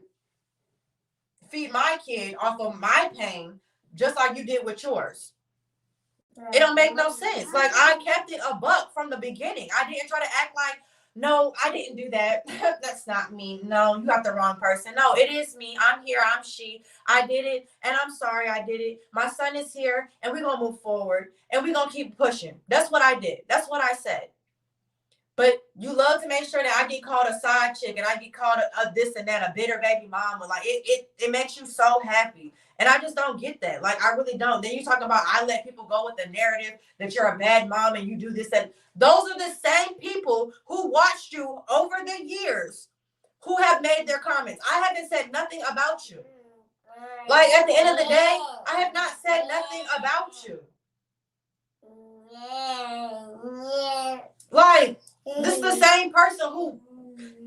feed my kid off of my pain just like you did with yours? It don't make no sense. Like, I kept it a buck from the beginning. I didn't try to act like, no, I didn't do that. That's not me. No, you got the wrong person. No, it is me. I'm here. I'm she. I did it, and I'm sorry I did it. My son is here, and we're going to move forward, and we're going to keep pushing. That's what I did. That's what I said. But you love to make sure that I get called a side chick and I get called a this and that, a bitter baby mama. Like, it makes you so happy. And I just don't get that. Like, I really don't. Then you talk about I let people go with the narrative that you're a bad mom and you do this. And those are the same people who watched you over the years who have made their comments. I haven't said nothing about you. Like, at the end of the day, I have not said nothing about you. Like, this is the same person who,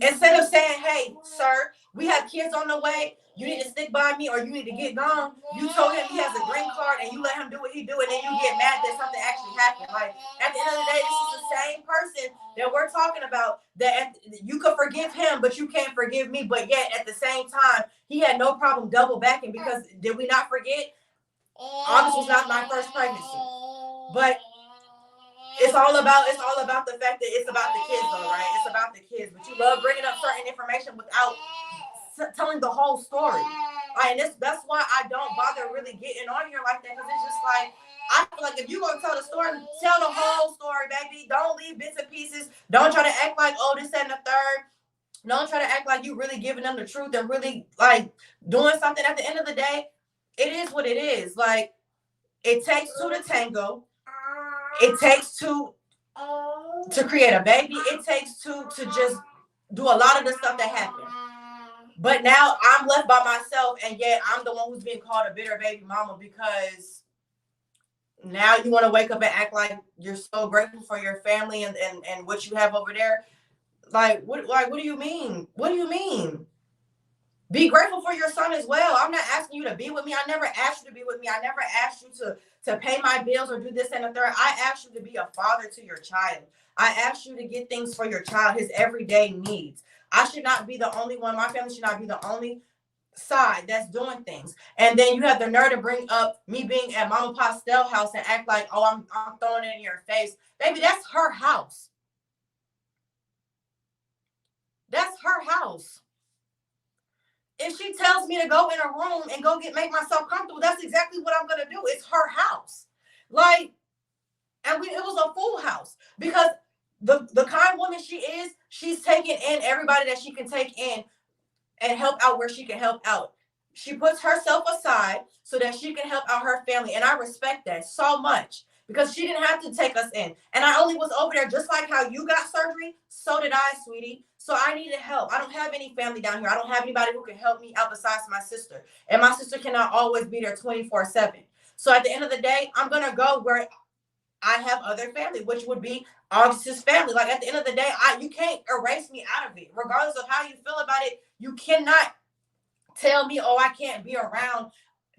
instead of saying, hey, sir, we have kids on the way, you need to stick by me or you need to get gone, you told him he has a green card and you let him do what he do, and then you get mad that something actually happened. Like, at the end of the day, this is the same person that we're talking about, that you could forgive him, but you can't forgive me. But yet, at the same time, he had no problem double backing, because did we not forget? August was not my first pregnancy. But it's all about the fact that it's about the kids, though, right? It's about the kids. But you love bringing up certain information without telling the whole story. Right? And that's why I don't bother really getting on here like that, because it's just like, I feel like if you're going to tell the story, tell the whole story, baby. Don't leave bits and pieces. Don't try to act like, oh, this and the third. Don't try to act like you really giving them the truth and really, like, doing something. At the end of the day, it is what it is. Like, it takes two to tango. It takes two to create a baby. It takes two to just do a lot of the stuff that happened. But now I'm left by myself, and yet I'm the one who's being called a bitter baby mama, because now you want to wake up and act like you're so grateful for your family and what you have over there. What do you mean? What do you mean? Be grateful for your son as well. I'm not asking you to be with me. I never asked you to be with me. I never asked you to pay my bills or do this and the third. I asked you to be a father to your child. I asked you to get things for your child, his everyday needs. I should not be the only one. My family should not be the only side that's doing things. And then you have the nerve to bring up me being at Mama Pastel house and act like, oh, I'm throwing it in your face. Baby, that's her house. That's her house. If she tells me to go in a room and go make myself comfortable, that's exactly what I'm going to do. It's her house. Like, and it was a full house, because the kind woman she is, she's taking in everybody that she can take in and help out where she can help out. She puts herself aside so that she can help out her family. And I respect that so much, because she didn't have to take us in. And I only was over there just like how you got surgery. So did I, sweetie. So I needed help. I don't have any family down here. I don't have anybody who can help me out besides my sister. And my sister cannot always be there 24/7. So at the end of the day, I'm going to go where I have other family, which would be August's family. Like, at the end of the day, you can't erase me out of it. Regardless of how you feel about it, you cannot tell me, oh, I can't be around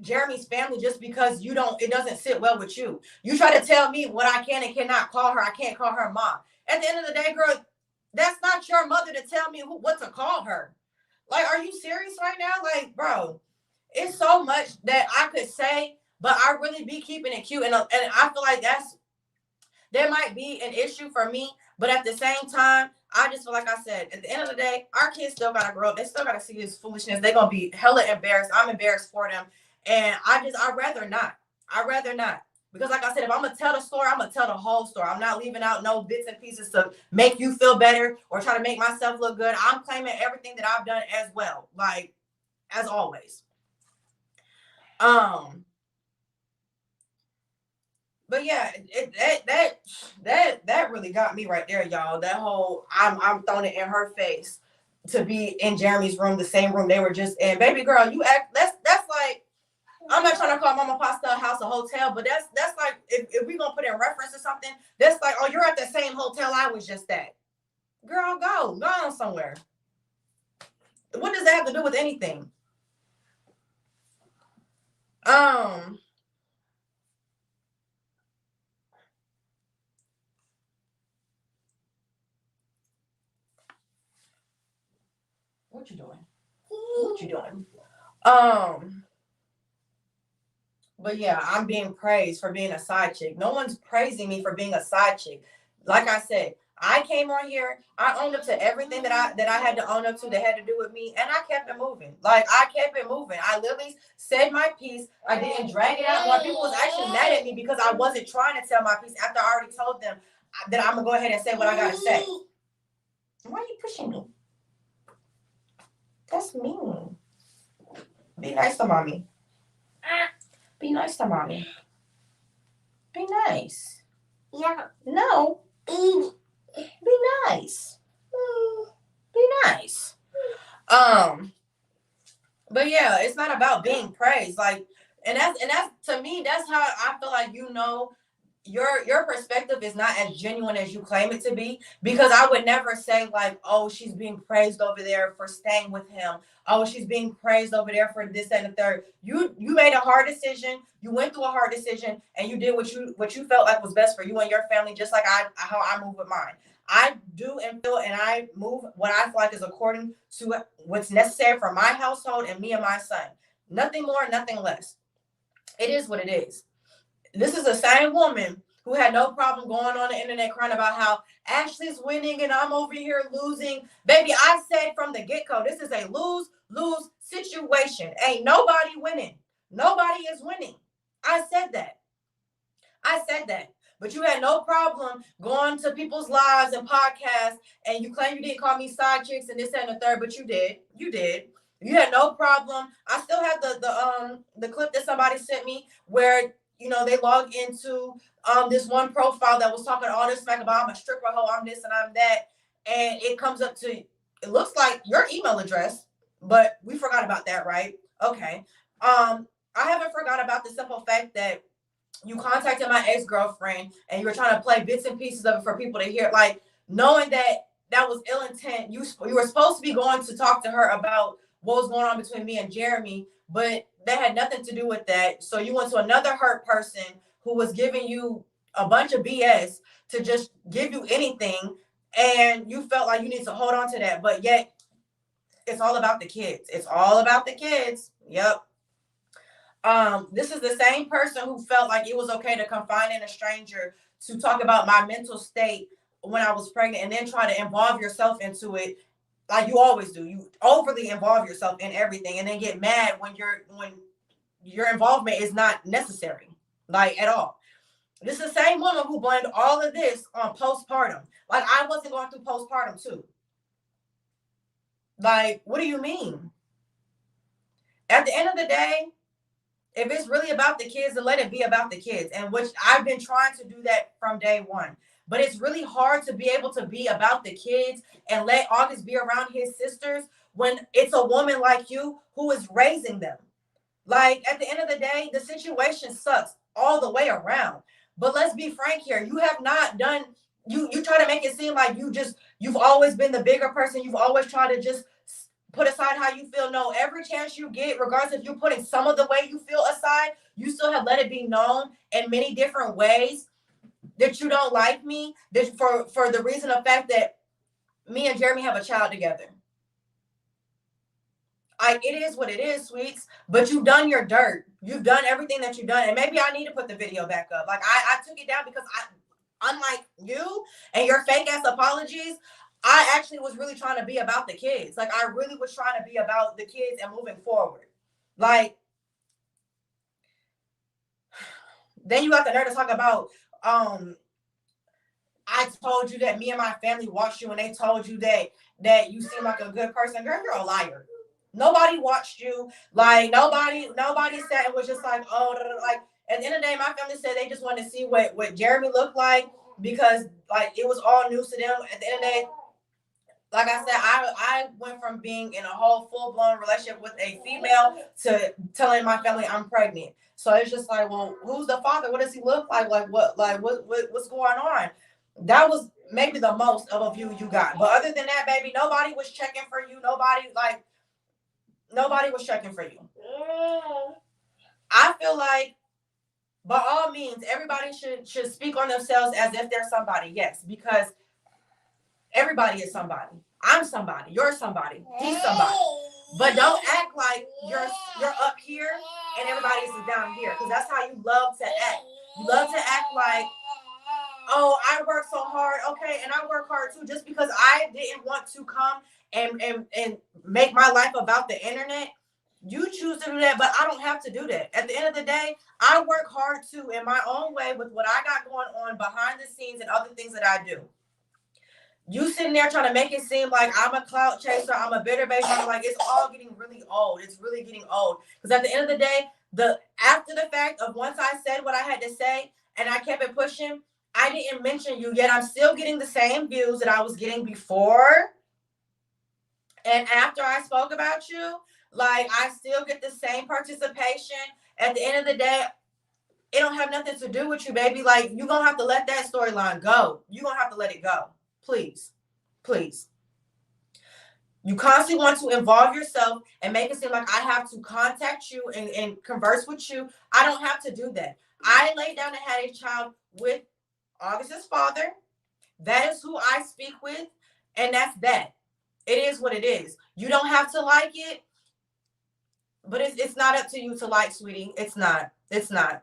Jeremy's family just because it doesn't sit well with you. You try to tell me what I can and cannot call her. I can't call her mom. At the end of the day, girl, that's not your mother to tell me what to call her. Like, are you serious right now? Like, bro, it's so much that I could say, but I really be keeping it cute. And I feel like there might be an issue for me, but at the same time, I just feel like I said, at the end of the day, our kids still got to grow up. They still got to see this foolishness. They're going to be hella embarrassed. I'm embarrassed for them. And I'd rather not. I'd rather not. Because like I said, if I'm going to tell the story, I'm going to tell the whole story. I'm not leaving out no bits and pieces to make you feel better or try to make myself look good. I'm claiming everything that I've done as well. Like, as always. But yeah, that really got me right there, y'all. That whole I'm throwing it in her face to be in Jeremy's room, the same room they were just in. Baby girl, you act that's like, I'm not trying to call Mama Pasta a house a hotel, but that's like, if we gonna put in reference to something, that's like, oh, you're at the same hotel I was just at. Girl, go on somewhere. What does that have to do with anything? Um, what you doing? What you doing? Um, but yeah, I'm being praised for being a side chick. No one's praising me for being a side chick. Like I said, I came on here, I owned up to everything that I had to own up to that had to do with me, and I kept it moving. Like, I kept it moving. I literally said my piece. I didn't drag it out. When people was actually mad at me because I wasn't trying to tell my piece after I already told them that I'm gonna go ahead and say what I gotta say. Why are you pushing me? That's mean. Be nice to mommy. Be nice to mommy. Be nice. Yeah. No. Be nice. Be nice. But yeah, it's not about being praised. Like, and that's to me, that's how I feel like, your perspective is not as genuine as you claim it to be, because I would never say like, oh, she's being praised over there for staying with him. Oh, she's being praised over there for this and the third. You made a hard decision. You went through a hard decision, and you did what you felt like was best for you and your family, just like how I move with mine. I do and feel, and I move what I feel like is according to what's necessary for my household and me and my son. Nothing more, nothing less. It is what it is. This is the same woman who had no problem going on the internet crying about how Ashley's winning and I'm over here losing. Baby, I said from the get-go, this is a lose-lose situation. Ain't nobody winning. Nobody is winning. I said that. But you had no problem going to people's lives and podcasts, and you claim you didn't call me side chicks and this and the third, but you did. You did. You had no problem. I still have the clip that somebody sent me where, they logged into this one profile that was talking all this smack about, I'm a stripper hoe, I'm this and I'm that, and it comes up to, it looks like your email address, but we forgot about that, right? Okay. I haven't forgot about the simple fact that you contacted my ex-girlfriend and you were trying to play bits and pieces of it for people to hear, like, knowing that was ill intent. You were supposed to be going to talk to her about what was going on between me and Jeremy, but that had nothing to do with that. So you went to another hurt person who was giving you a bunch of BS to just give you anything, and you felt like you need to hold on to that, but yet it's all about the kids. It's all about the kids. Yep. This is the same person who felt like it was okay to confide in a stranger to talk about my mental state when I was pregnant, and then try to involve yourself into it like you always do. You overly involve yourself in everything and then get mad when your involvement is not necessary, like, at all. This is the same woman who blamed all of this on postpartum. Like, I wasn't going through postpartum too. Like, what do you mean? At the end of the day, if it's really about the kids, then let it be about the kids. And which I've been trying to do that from day one. But it's really hard to be able to be about the kids and let August be around his sisters when it's a woman like you who is raising them. Like, at the end of the day, the situation sucks all the way around. But let's be frank here. You have not done, you try to make it seem like you've always been the bigger person. You've always tried to just put aside how you feel. No, every chance you get, regardless if you're putting some of the way you feel aside, you still have let it be known in many different ways that you don't like me, that for the reason of fact that me and Jeremy have a child together. It is what it is, sweets, but you've done your dirt. You've done everything that you've done. And maybe I need to put the video back up. Like, I took it down because unlike you and your fake ass apologies, I actually was really trying to be about the kids. Like, I really was trying to be about the kids and moving forward. Like, then you got the nerve to talk about, I told you that me and my family watched you and they told you that you seem like a good person. Girl, you're a liar. Nobody watched you. Like, nobody sat and was just like, oh, like, At the end of the day, my family said they just wanted to see what Jeremy looked like, because like it was all news to them. At the end of the day, like I said, I went from being in a whole full-blown relationship with a female to telling my family I'm pregnant. So it's just like, well, who's the father? What does he look like? What's going on? That was maybe the most of a view you got. But other than that, baby, nobody was checking for you. Nobody was checking for you. I feel like by all means, everybody should speak on themselves as if they're somebody. Yes, because everybody is somebody. I'm somebody. You're somebody. He's somebody. But don't act like you're up here and everybody's down here, because that's how you love to act. You love to act like, oh, I work so hard. Okay, and I work hard too. Just because I didn't want to come and make my life about the internet, you choose to do that, but I don't have to do that. At the end of the day, I work hard too in my own way with what I got going on behind the scenes and other things that I do. You sitting there trying to make it seem like I'm a clout chaser, I'm a bitter baby mama, like it's all getting really old. It's really getting old. Because at the end of the day, after the fact of once I said what I had to say and I kept it pushing, I didn't mention you, yet I'm still getting the same views that I was getting before and after I spoke about you. Like, I still get the same participation. At the end of the day, it don't have nothing to do with you, baby. Like, you're going to have to let that storyline go. You're going to have to let it go. Please. Please. You constantly want to involve yourself and make it seem like I have to contact you and converse with you. I don't have to do that. I laid down and had a child with August's father. That is who I speak with. And that's that. It is what it is. You don't have to like it. But it's not up to you to like, sweetie. It's not. It's not.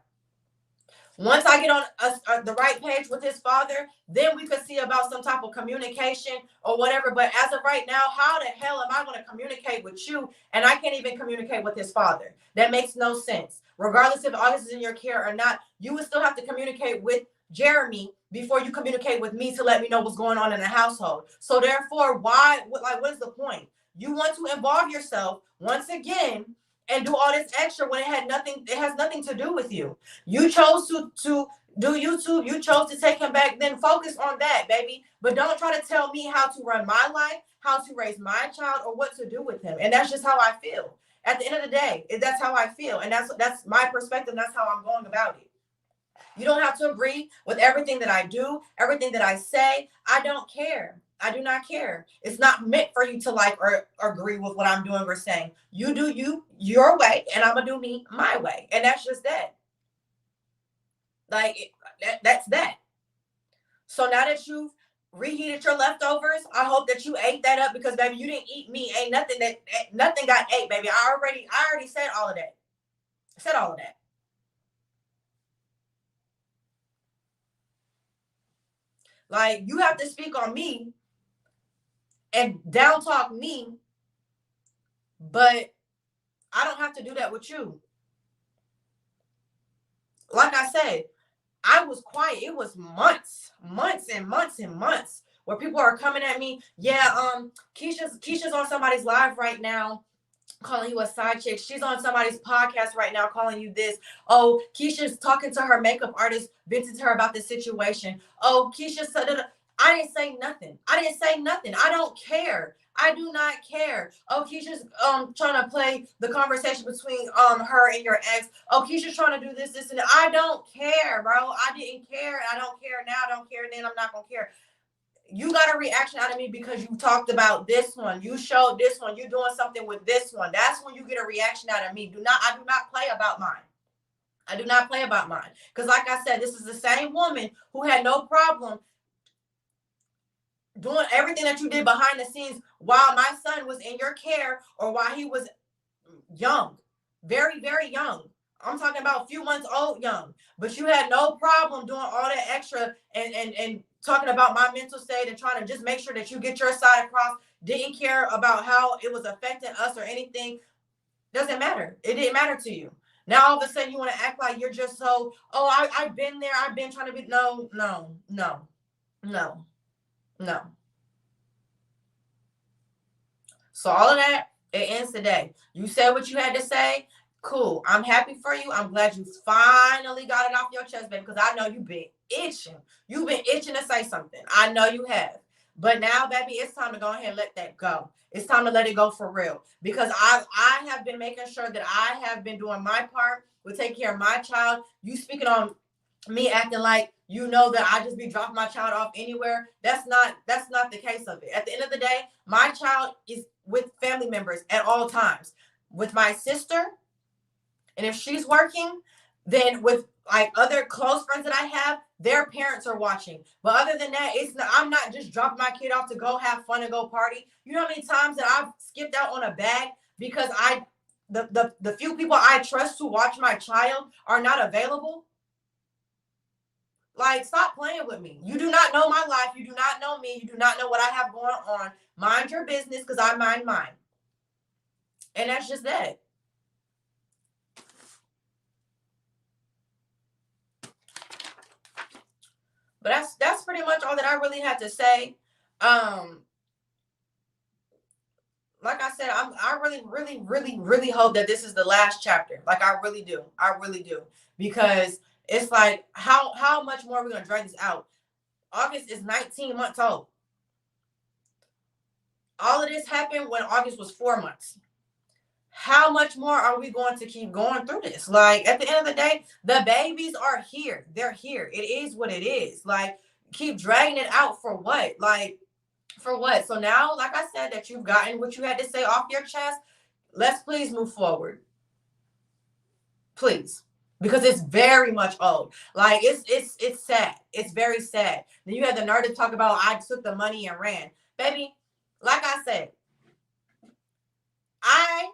Once I get on the right page with his father, then we could see about some type of communication or whatever. But as of right now, how the hell am I going to communicate with you and I can't even communicate with his father? That makes no sense. Regardless if August is in your care or not, you would still have to communicate with Jeremy before you communicate with me to let me know what's going on in the household. So therefore, what is the point? You want to involve yourself once again and do all this extra when it has nothing to do with you. You chose to do YouTube. You chose to take him back. Then focus on that, baby. But don't try to tell me how to run my life, how to raise my child, or what to do with him. And that's just how I feel. At the end of the day, that's how I feel. And that's my perspective. That's how I'm going about it. You don't have to agree with everything that I do, everything that I say. I don't care. I do not care. It's not meant for you to like or agree with what I'm doing or saying. You do you your way, and I'm gonna do me my way, and that's just that. Like that's that. So now that you've reheated your leftovers, I hope that you ate that up, because baby, you didn't eat me. Ain't nothing got ate, baby. I already said all of that. I said all of that. Like, you have to speak on me and down talk me, but I don't have to do that with you. Like I said, I was quiet. It was months where people are coming at me. Yeah, Keisha's on somebody's live right now calling you a side chick. She's on somebody's podcast right now calling you this. Oh, Keisha's talking to her makeup artist, venting to her about this situation. Oh, Keisha said, I didn't say nothing. I don't care. I do not care. Oh, Keisha's trying to play the conversation between her and your ex. Oh, Keisha's trying to do this, and that. I don't care, bro. I didn't care. I don't care now. I don't care then. I'm not gonna care. You got a reaction out of me because you talked about this one. You showed this one. You're doing something with this one. That's when you get a reaction out of me. I do not play about mine. I do not play about mine. Because like I said, this is the same woman who had no problem doing everything that you did behind the scenes while my son was in your care or while he was young, very, very young. I'm talking about a few months old young. But you had no problem doing all that extra and talking about my mental state and trying to just make sure that you get your side across. Didn't care about how it was affecting us or anything. Doesn't matter. It didn't matter to you. Now all of a sudden you want to act like you're just so, oh, I've been there. I've been trying to be. No. So all of that, it ends today. You said what you had to say. Cool. I'm happy for you. I'm glad you finally got it off your chest, baby, because I know you've been itching. You've been itching to say something. I know you have. But now, baby, it's time to go ahead and let that go. It's time to let it go for real. Because I have been making sure that I have been doing my part with taking care of my child. You speaking on me acting like you know that I just be dropping my child off anywhere. That's not the case of it. At the end of the day, my child is with family members at all times. With my sister, and if she's working, then with like other close friends that I have, their parents are watching. But other than that, I'm not just dropping my kid off to go have fun and go party. You know how many times that I've skipped out on a bag because the few people I trust to watch my child are not available? Like, stop playing with me. You do not know my life. You do not know me. You do not know what I have going on. Mind your business, because I mind mine. And that's just that. But that's pretty much all that I really had to say. Like I said, I really, really, really, really hope that this is the last chapter. Like, I really do. I really do. Because it's like, how much more are we gonna drag this out? August is 19 months old. All of this happened when August was 4 months. How much more are we going to keep going through this? Like, at the end of the day, the babies are here. They're here. It is what it is. Like, keep dragging it out for what? Like, for what? So now, like I said, that you've gotten what you had to say off your chest, let's please move forward. Please. Because it's very much old. Like, it's sad. It's very sad. Then you had the nerve to talk about I took the money and ran. Baby, like I said, I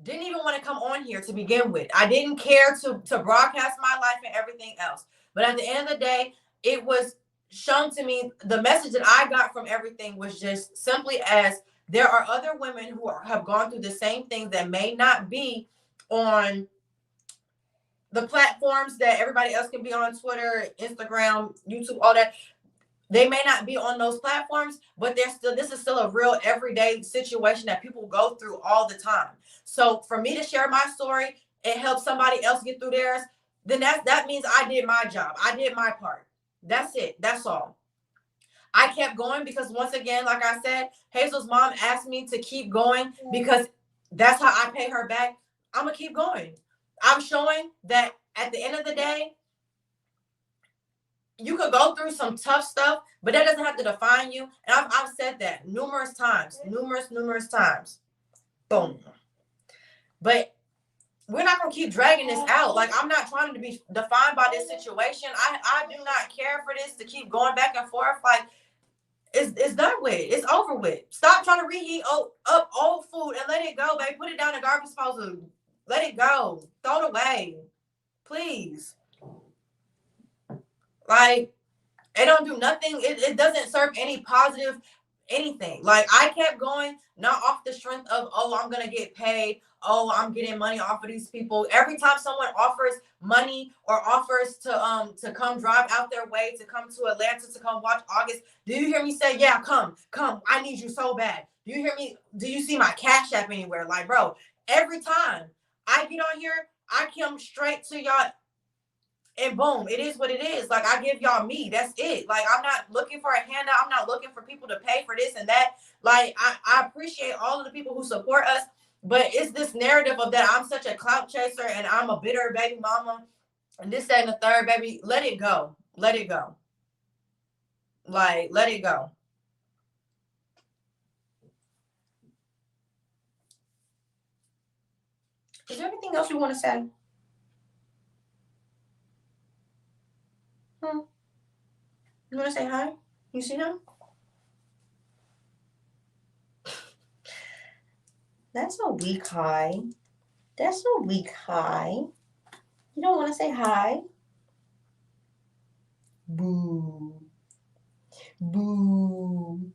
didn't even want to come on here to begin with. I didn't care to broadcast my life and everything else. But at the end of the day, it was shown to me, the message that I got from everything was just simply as there are other women who have gone through the same things that may not be on the platforms that everybody else can be on: Twitter, Instagram, YouTube, all that. They may not be on those platforms, but this is still a real everyday situation that people go through all the time. So for me to share my story and help somebody else get through theirs, then that means I did my job. I did my part. That's it. That's all. I kept going because, once again, like I said, Hazel's mom asked me to keep going because that's how I pay her back. I'm going to keep going. I'm showing that at the end of the day, you could go through some tough stuff, but that doesn't have to define you. And I've said that numerous times. Boom. But we're not going to keep dragging this out. Like, I'm not trying to be defined by this situation. I do not care for this to keep going back and forth. Like, it's done with. It's over with. Stop trying to reheat up old food and let it go, babe. Put it down in the garbage disposal. Let it go. Throw it away. Please. Like, it don't do nothing. It doesn't serve any positive anything. Like, I kept going, not off the strength of, oh, I'm gonna get paid. Oh, I'm getting money off of these people. Every time someone offers money or offers to come drive out their way to come to Atlanta to come watch August, do you hear me say, yeah, come, I need you so bad? Do you hear me? Do you see my Cash App anywhere? Like, bro, every time I get on here, I come straight to y'all. And boom, it is what it is. Like, I give y'all me. That's it. Like, I'm not looking for a handout. I'm not looking for people to pay for this and that. Like, I appreciate all of the people who support us, but it's this narrative of that I'm such a clout chaser and I'm a bitter baby mama and this, that, and the third, baby. Let it go. Let it go. Like, let it go. Is there anything else you want to say? You want to say hi? You see him? That's a weak hi. That's a weak hi. You don't want to say hi? Boo. Boo.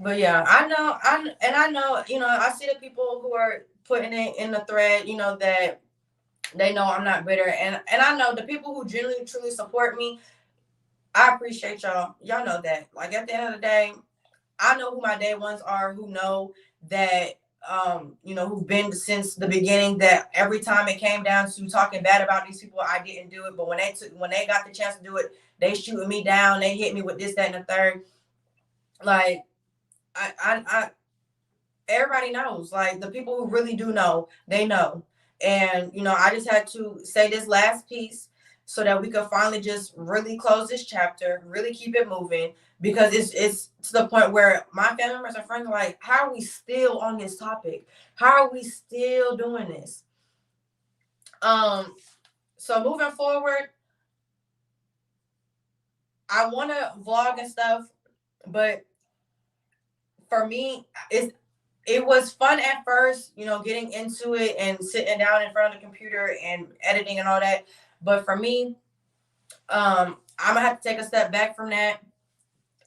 But yeah, I know, I see the people who are putting it in the thread, that they know I'm not bitter. And I know the people who genuinely, truly support me, I appreciate y'all. Y'all know that. Like, at the end of the day, I know who my day ones are, who know that who've been since the beginning, that every time it came down to talking bad about these people, I didn't do it. But when they got the chance to do it, they shooting me down. They hit me with this, that, and the third. Like, I everybody knows. Like, the people who really do know, they know. And I just had to say this last piece so that we could finally just really close this chapter, really keep it moving, because it's to the point where my family members and friends are like, how are we still on this topic? How are we still doing this? So moving forward, I want to vlog and stuff, but for me, it was fun at first, getting into it and sitting down in front of the computer and editing and all that. But for me, I'm gonna have to take a step back from that.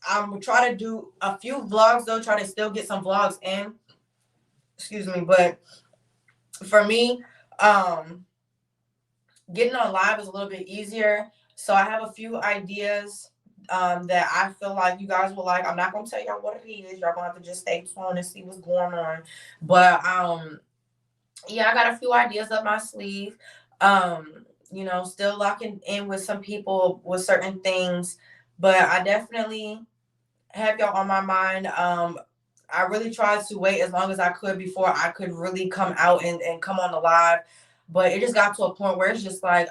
I'm gonna try to do a few vlogs though, try to still get some vlogs in. Excuse me, but for me, getting on live is a little bit easier. So I have a few ideas that I feel like you guys will like. I'm not gonna tell y'all what it is. Y'all gonna have to just stay tuned and see what's going on. But yeah, I got a few ideas up my sleeve. Still locking in with some people with certain things, but I definitely have y'all on my mind. I really tried to wait as long as I could before I could really come out and come on the live. But it just got to a point where it's just like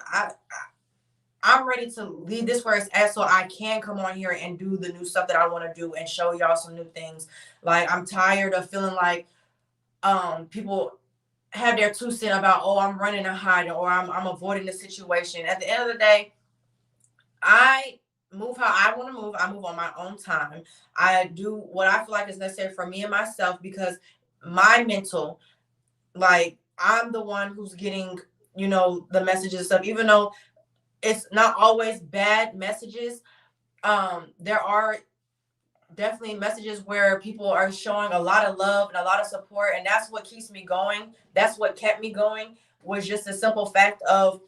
I'm ready to leave this where it's at so I can come on here and do the new stuff that I want to do and show y'all some new things. Like, I'm tired of feeling like people have their 2 cents about, oh, I'm running and hiding, or I'm avoiding the situation. At the end of the day, I move how I want to move. I move on my own time. I do what I feel like is necessary for me and myself, because my mental, like, I'm the one who's getting, the messages and stuff, even though it's not always bad messages. There are definitely messages where people are showing a lot of love and a lot of support, and that's what keeps me going. That's what kept me going, was just a simple fact of,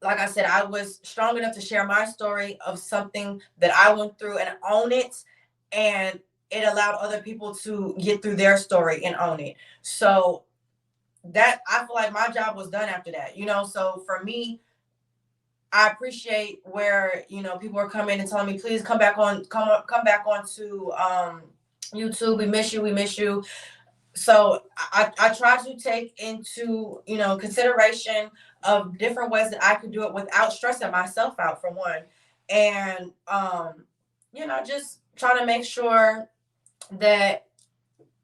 like I said, I was strong enough to share my story of something that I went through and own it, and it allowed other people to get through their story and own it. So that, I feel like my job was done after that. So for me, I appreciate where, people are coming and telling me, please come back on to YouTube. We miss you. We miss you. So I try to take into, consideration of different ways that I could do it without stressing myself out, for one. And, just trying to make sure that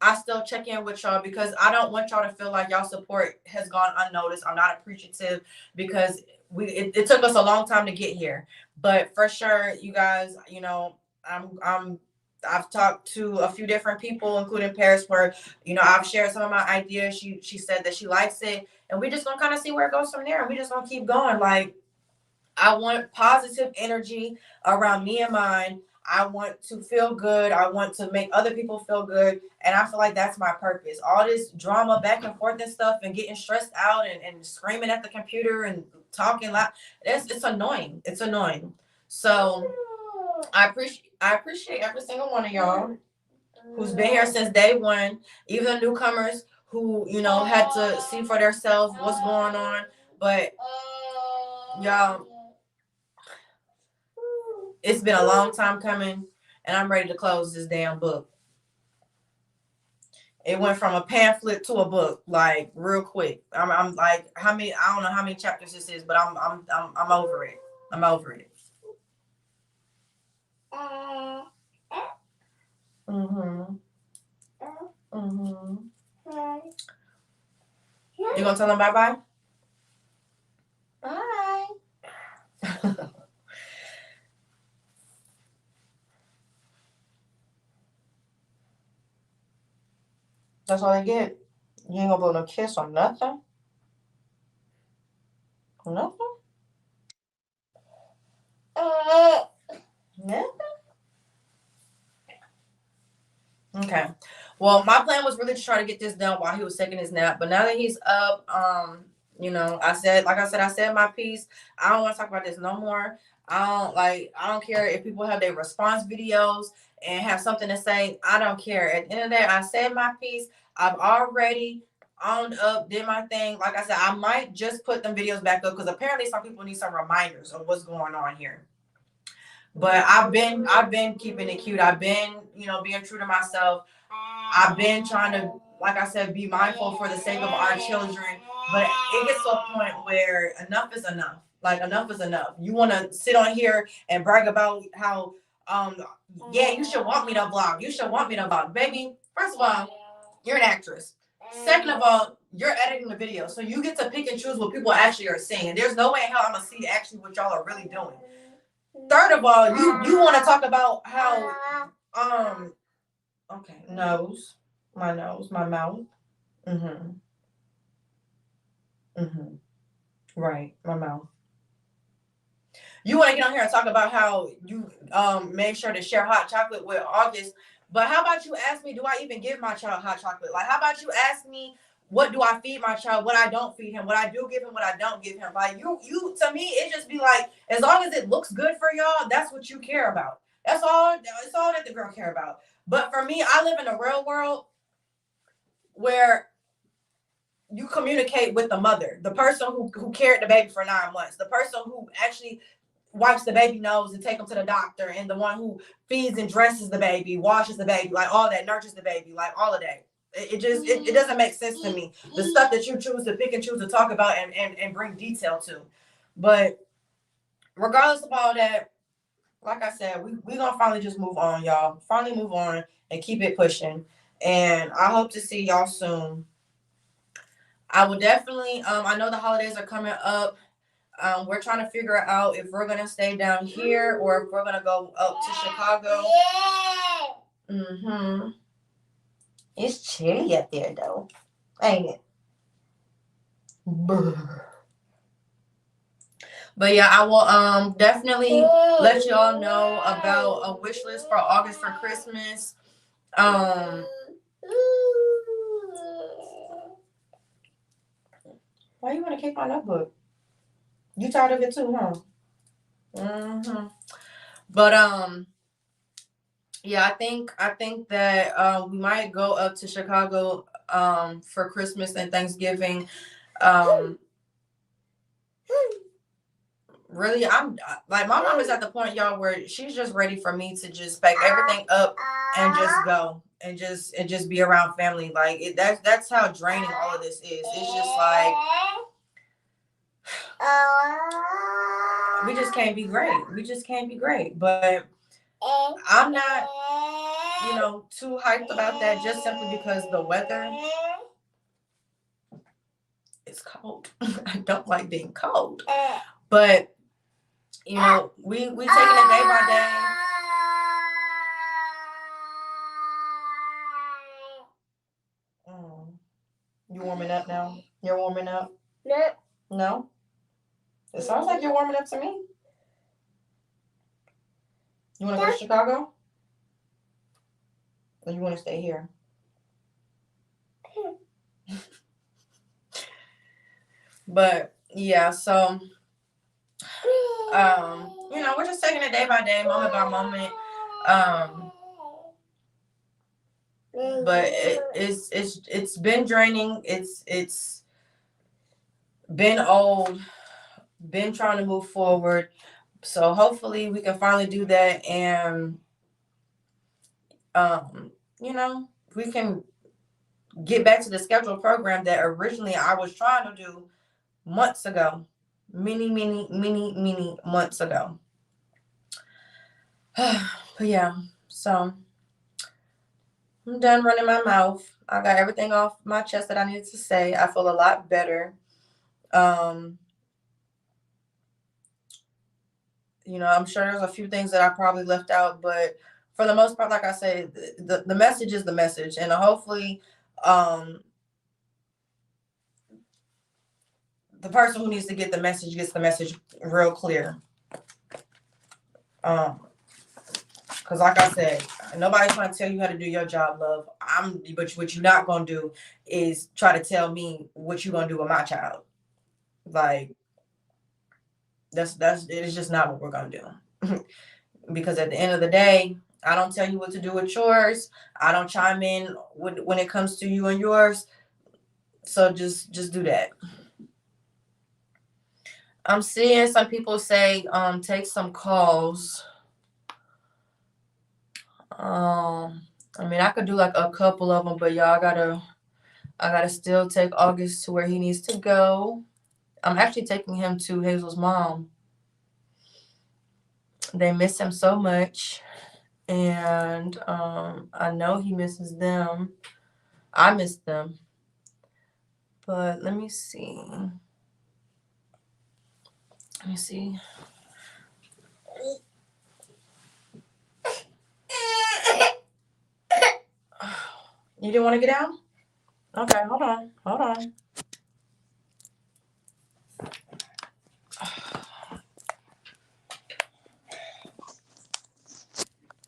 I still check in with y'all, because I don't want y'all to feel like y'all support has gone unnoticed. I'm not appreciative, because it took us a long time to get here. But for sure, you guys, I've talked to a few different people, including Paris, where I've shared some of my ideas. She said that she likes it, and we're just gonna kind of see where it goes from there. And we just gonna keep going. Like, I want positive energy around me and mine. I want to feel good. I want to make other people feel good. And I feel like that's my purpose. All this drama back and forth and stuff, and getting stressed out and screaming at the computer and talking loud, it's annoying. It's annoying. So I appreciate every single one of y'all who's been here since day one, even the newcomers who, had to see for themselves what's going on. But y'all, it's been a long time coming, and I'm ready to close this damn book. It went from a pamphlet to a book, like, real quick. I'm like, how many? I don't know how many chapters this is, but I'm over it. I'm over it. Mhm. Mhm. You gonna tell them bye bye? Bye. That's all they get. You ain't gonna blow no kiss or nothing. Nothing. Nothing. Okay. Well, my plan was really to try to get this done while he was taking his nap. But now that he's up, I said my piece. I don't want to talk about this no more. I don't care if people have their response videos and have something to say. I don't care. At the end of the day, I said my piece. I've already owned up, did my thing. Like I said, I might just put them videos back up because apparently some people need some reminders of what's going on here. But I've been keeping it cute. I've been, being true to myself. I've been trying to, like I said, be mindful for the sake of our children. But it gets to a point where enough is enough. Like enough is enough. You want to sit on here and brag about how, yeah, you should want me to vlog. You should want me to vlog, baby. First of all, you're an actress. Second of all, you're editing the video, so you get to pick and choose what people actually are saying. There's no way in hell I'm gonna see actually what y'all are really doing. Third of all, you want to talk about how okay, nose, my mouth, right, my mouth. You want to get on here and talk about how you made sure to share hot chocolate with August, but how about you ask me, do I even give my child hot chocolate? Like, how about you ask me, what do I feed my child, what I don't feed him, what I do give him, what I don't give him? Like, you to me, it just be like, as long as it looks good for y'all, that's what you care about. That's all. It's all that the girl care about. But for me, I live in a real world where you communicate with the mother, the person who carried the baby for 9 months, the person who actually wipes the baby nose and take him to the doctor, and the one who feeds and dresses the baby, washes the baby, like all that, nurtures the baby, like all of that. It just it doesn't make sense to me, the stuff that you choose to pick and choose to talk about and bring detail to. But regardless of all that, like I said, we gonna finally just move on, y'all. Finally move on and keep it pushing. And I hope to see y'all soon. I will definitely, I know the holidays are coming up. We're trying to figure out if we're gonna stay down here or if we're gonna go up to Chicago. It's chilly up there though, ain't it? But yeah, I will definitely let y'all know about a wish list for August for Christmas. Why you want to kick my notebook? You tired of it too, huh? But yeah, I think that we might go up to Chicago for Christmas and Thanksgiving. Really, I'm like, my mom is at the point, y'all, where she's just ready for me to just pack everything up and just go and just be around family. Like that's how draining all of this is. It's just like we just can't be great. We just can't be great. But I'm not, too hyped about that, just simply because the weather is cold. I don't like being cold. But we taking it day by day. You warming up now? You're warming up? No? It sounds like you're warming up to me. You want to go to Chicago? Or you want to stay here? But yeah, so we're just taking it day by day, moment by moment. But it's been draining. It's been old. Been trying to move forward. So hopefully we can finally do that, and we can get back to the scheduled program that originally I was trying to do months ago. Many months ago. But yeah, so I'm done running my mouth. I got everything off my chest that I needed to say. I feel a lot better. I'm sure there's a few things that I probably left out, but for the most part, like I say, the message is the message, and hopefully the person who needs to get the message gets the message real clear. Because like I said, nobody's trying to tell you how to do your job, love. But what you're not going to do is try to tell me what you're going to do with my child. Like, it's just not what we're going to do. Because at the end of the day, I don't tell you what to do with yours. I don't chime in when it comes to you and yours. So just do that. I'm seeing some people say take some calls. I mean, I could do like a couple of them, but y'all I gotta still take August to where he needs to go. I'm actually taking him to Hazel's mom. They miss him so much, and I know he misses them. I miss them, but let me see. Let me see. You didn't want to get down? Okay, hold on, hold on.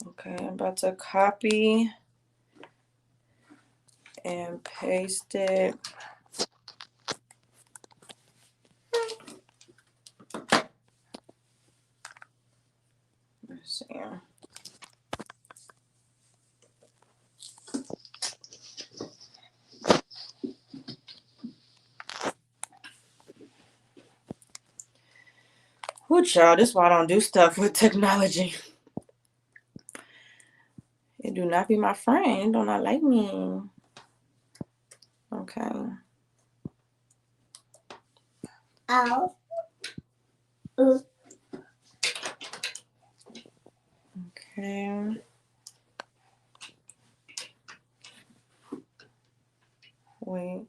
Okay, I'm about to copy and paste it. Let's see. Ooh, child, this is why I don't do stuff with technology. It do not be my friend. It do not like me. Okay. Ow. Okay. Wait.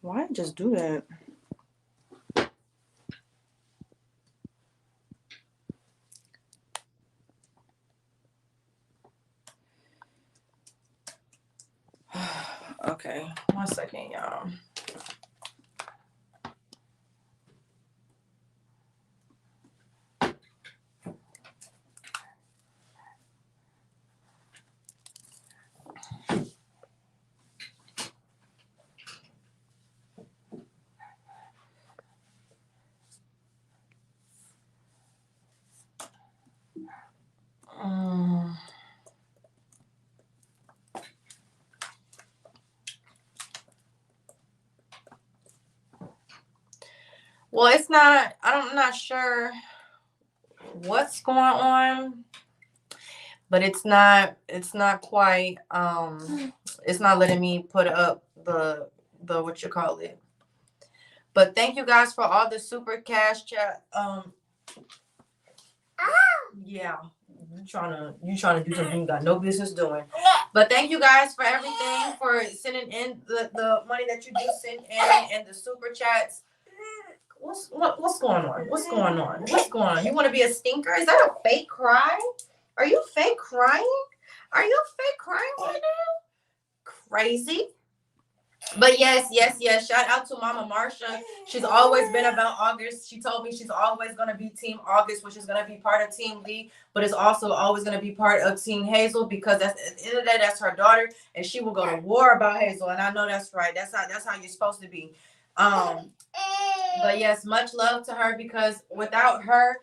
Why just do that? Okay. 1 second, y'all. Well, it's not. I'm not sure what's going on, but it's not. It's not quite. It's not letting me put up the what you call it. But thank you guys for all the super cash chat. Yeah, you trying to do something you got no business doing. But thank you guys for everything, for sending in the money that you do send in and the super chats. What's going on? What's going on? What's going on? You want to be a stinker? Is that a fake cry? Are you fake crying? Are you fake crying right now? Crazy. But yes. Shout out to Mama Marsha. She's always been about August. She told me she's always going to be Team August, which is going to be part of Team Lee, but it's also always going to be part of Team Hazel because that's at the end of the day, that's her daughter, and she will go to war about Hazel. And I know that's right. That's how you're supposed to be. But yes, much love to her because without her,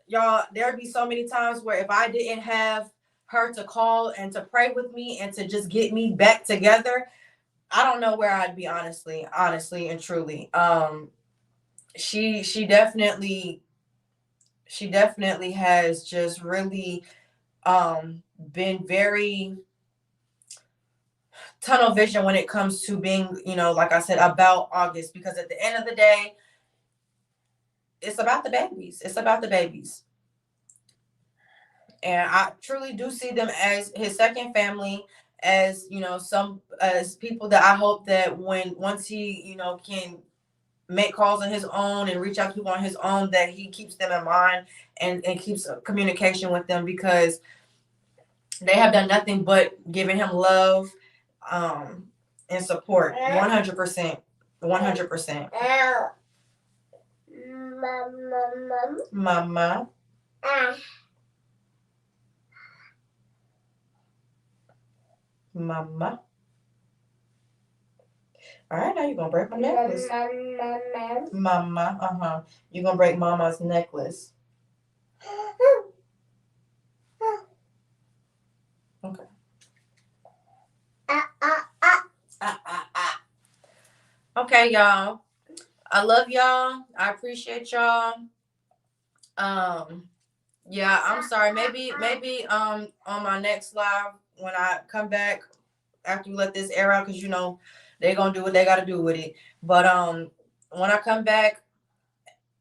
y'all, there'd be so many times where if I didn't have her to call and to pray with me and to just get me back together, I don't know where I'd be honestly and truly. She definitely has just really been very tunnel vision when it comes to being, like I said, about August, because at the end of the day, it's about the babies. It's about the babies. And I truly do see them as his second family, as as people that I hope that once he, can make calls on his own and reach out to people on his own, that he keeps them in mind and keeps communication with them, because they have done nothing but giving him love and support. 100%. 100%. Mama. Mama. All right, now you're gonna break my necklace. Mama. You're gonna break Mama's necklace. Okay, y'all. I love y'all. I appreciate y'all. Um, yeah, I'm sorry. Maybe on my next live when I come back after we let this air out, because they're gonna do what they gotta do with it. But when I come back,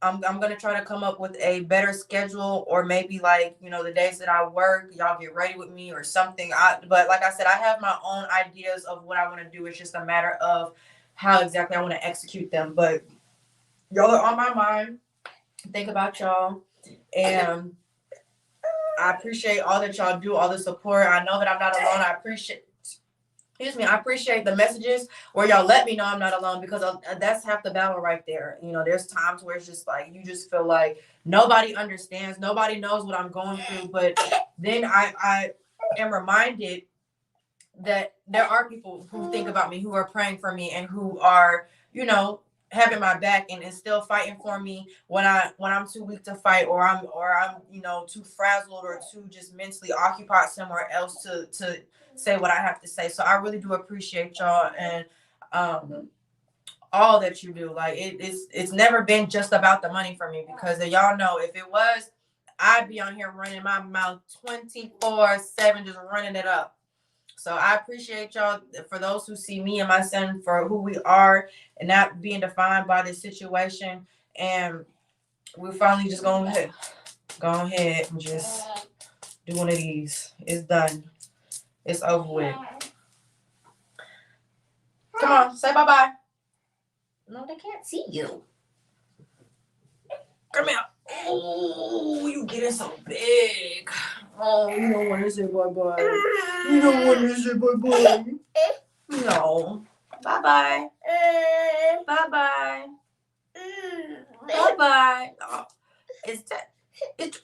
I'm gonna try to come up with a better schedule, or maybe like the days that I work, y'all get ready with me or something. But like I said, I have my own ideas of what I want to do. It's just a matter of how exactly I want to execute them. But y'all are on my mind. Think about y'all, and I appreciate all that y'all do, all the support. I know that I'm not alone. I appreciate the messages where y'all let me know I'm not alone, because that's half the battle right there. There's times where it's just like you just feel like nobody understands, nobody knows what I'm going through. But then I am reminded that there are people who think about me, who are praying for me, and who are, having my back, and still fighting for me when I'm too weak to fight, or I'm too frazzled or too just mentally occupied somewhere else to say what I have to say. So I really do appreciate y'all, and all that you do. Like it's never been just about the money for me, because y'all know if it was, I'd be on here running my mouth 24/7, just running it up. So I appreciate y'all, for those who see me and my son for who we are, and not being defined by this situation. And we're finally just go ahead and just do one of these. It's done. It's over with. Come on, say bye-bye. No, they can't see you. Come here. Oh, you getting so big. Oh, you don't want to say bye-bye. You don't want to say bye-bye. No. Bye-bye. Bye-bye. Bye-bye. Oh, it's that. It's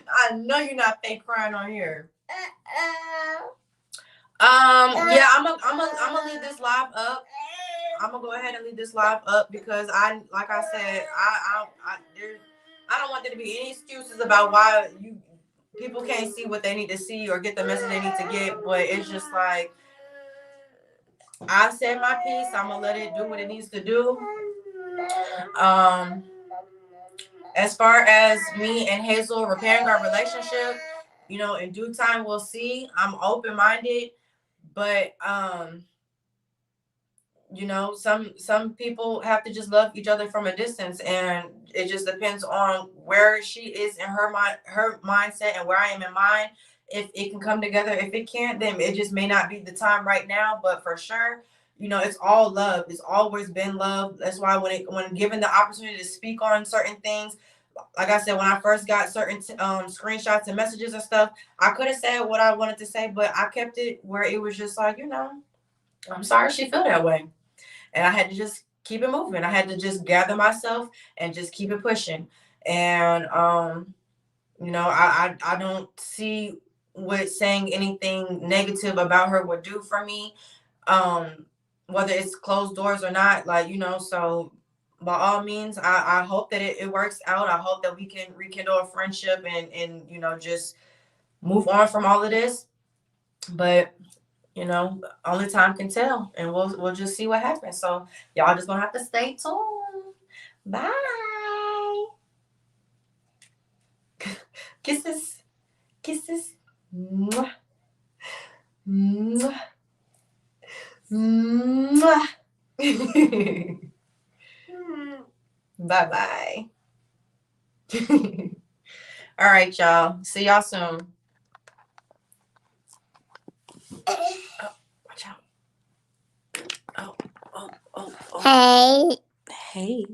I know you're not fake crying on here. Yeah, I'm gonna leave this live up. I'm gonna go ahead and leave this live up, because like I said, I don't want there to be any excuses about why people can't see what they need to see or get the message they need to get. But it's just like, I said my piece. I'm gonna let it do what it needs to do. As far as me and Hazel repairing our relationship, in due time we'll see. I'm open-minded, but some people have to just love each other from a distance, and it just depends on where she is in her mindset, and where I am in mine. If it can come together, if it can't, then it just may not be the time right now. But for sure, it's all love. It's always been love. That's why when given the opportunity to speak on certain things, like I said, when I first got certain screenshots and messages and stuff, I could have said what I wanted to say, but I kept it where it was just like, I'm sorry she felt that way. And I had to just keep it moving. I had to just gather myself and just keep it pushing. And I don't see what saying anything negative about her would do for me. Whether it's closed doors or not, so by all means, I hope that it works out. I hope that we can rekindle a friendship, and just move on from all of this. But only time can tell, and we'll just see what happens. So y'all just gonna have to stay tuned. Bye. Kisses. Kisses. Mwah. Mwah. Mwah. Bye bye. All right, y'all. See y'all soon. Oh, watch out. Oh. Hey. Hey.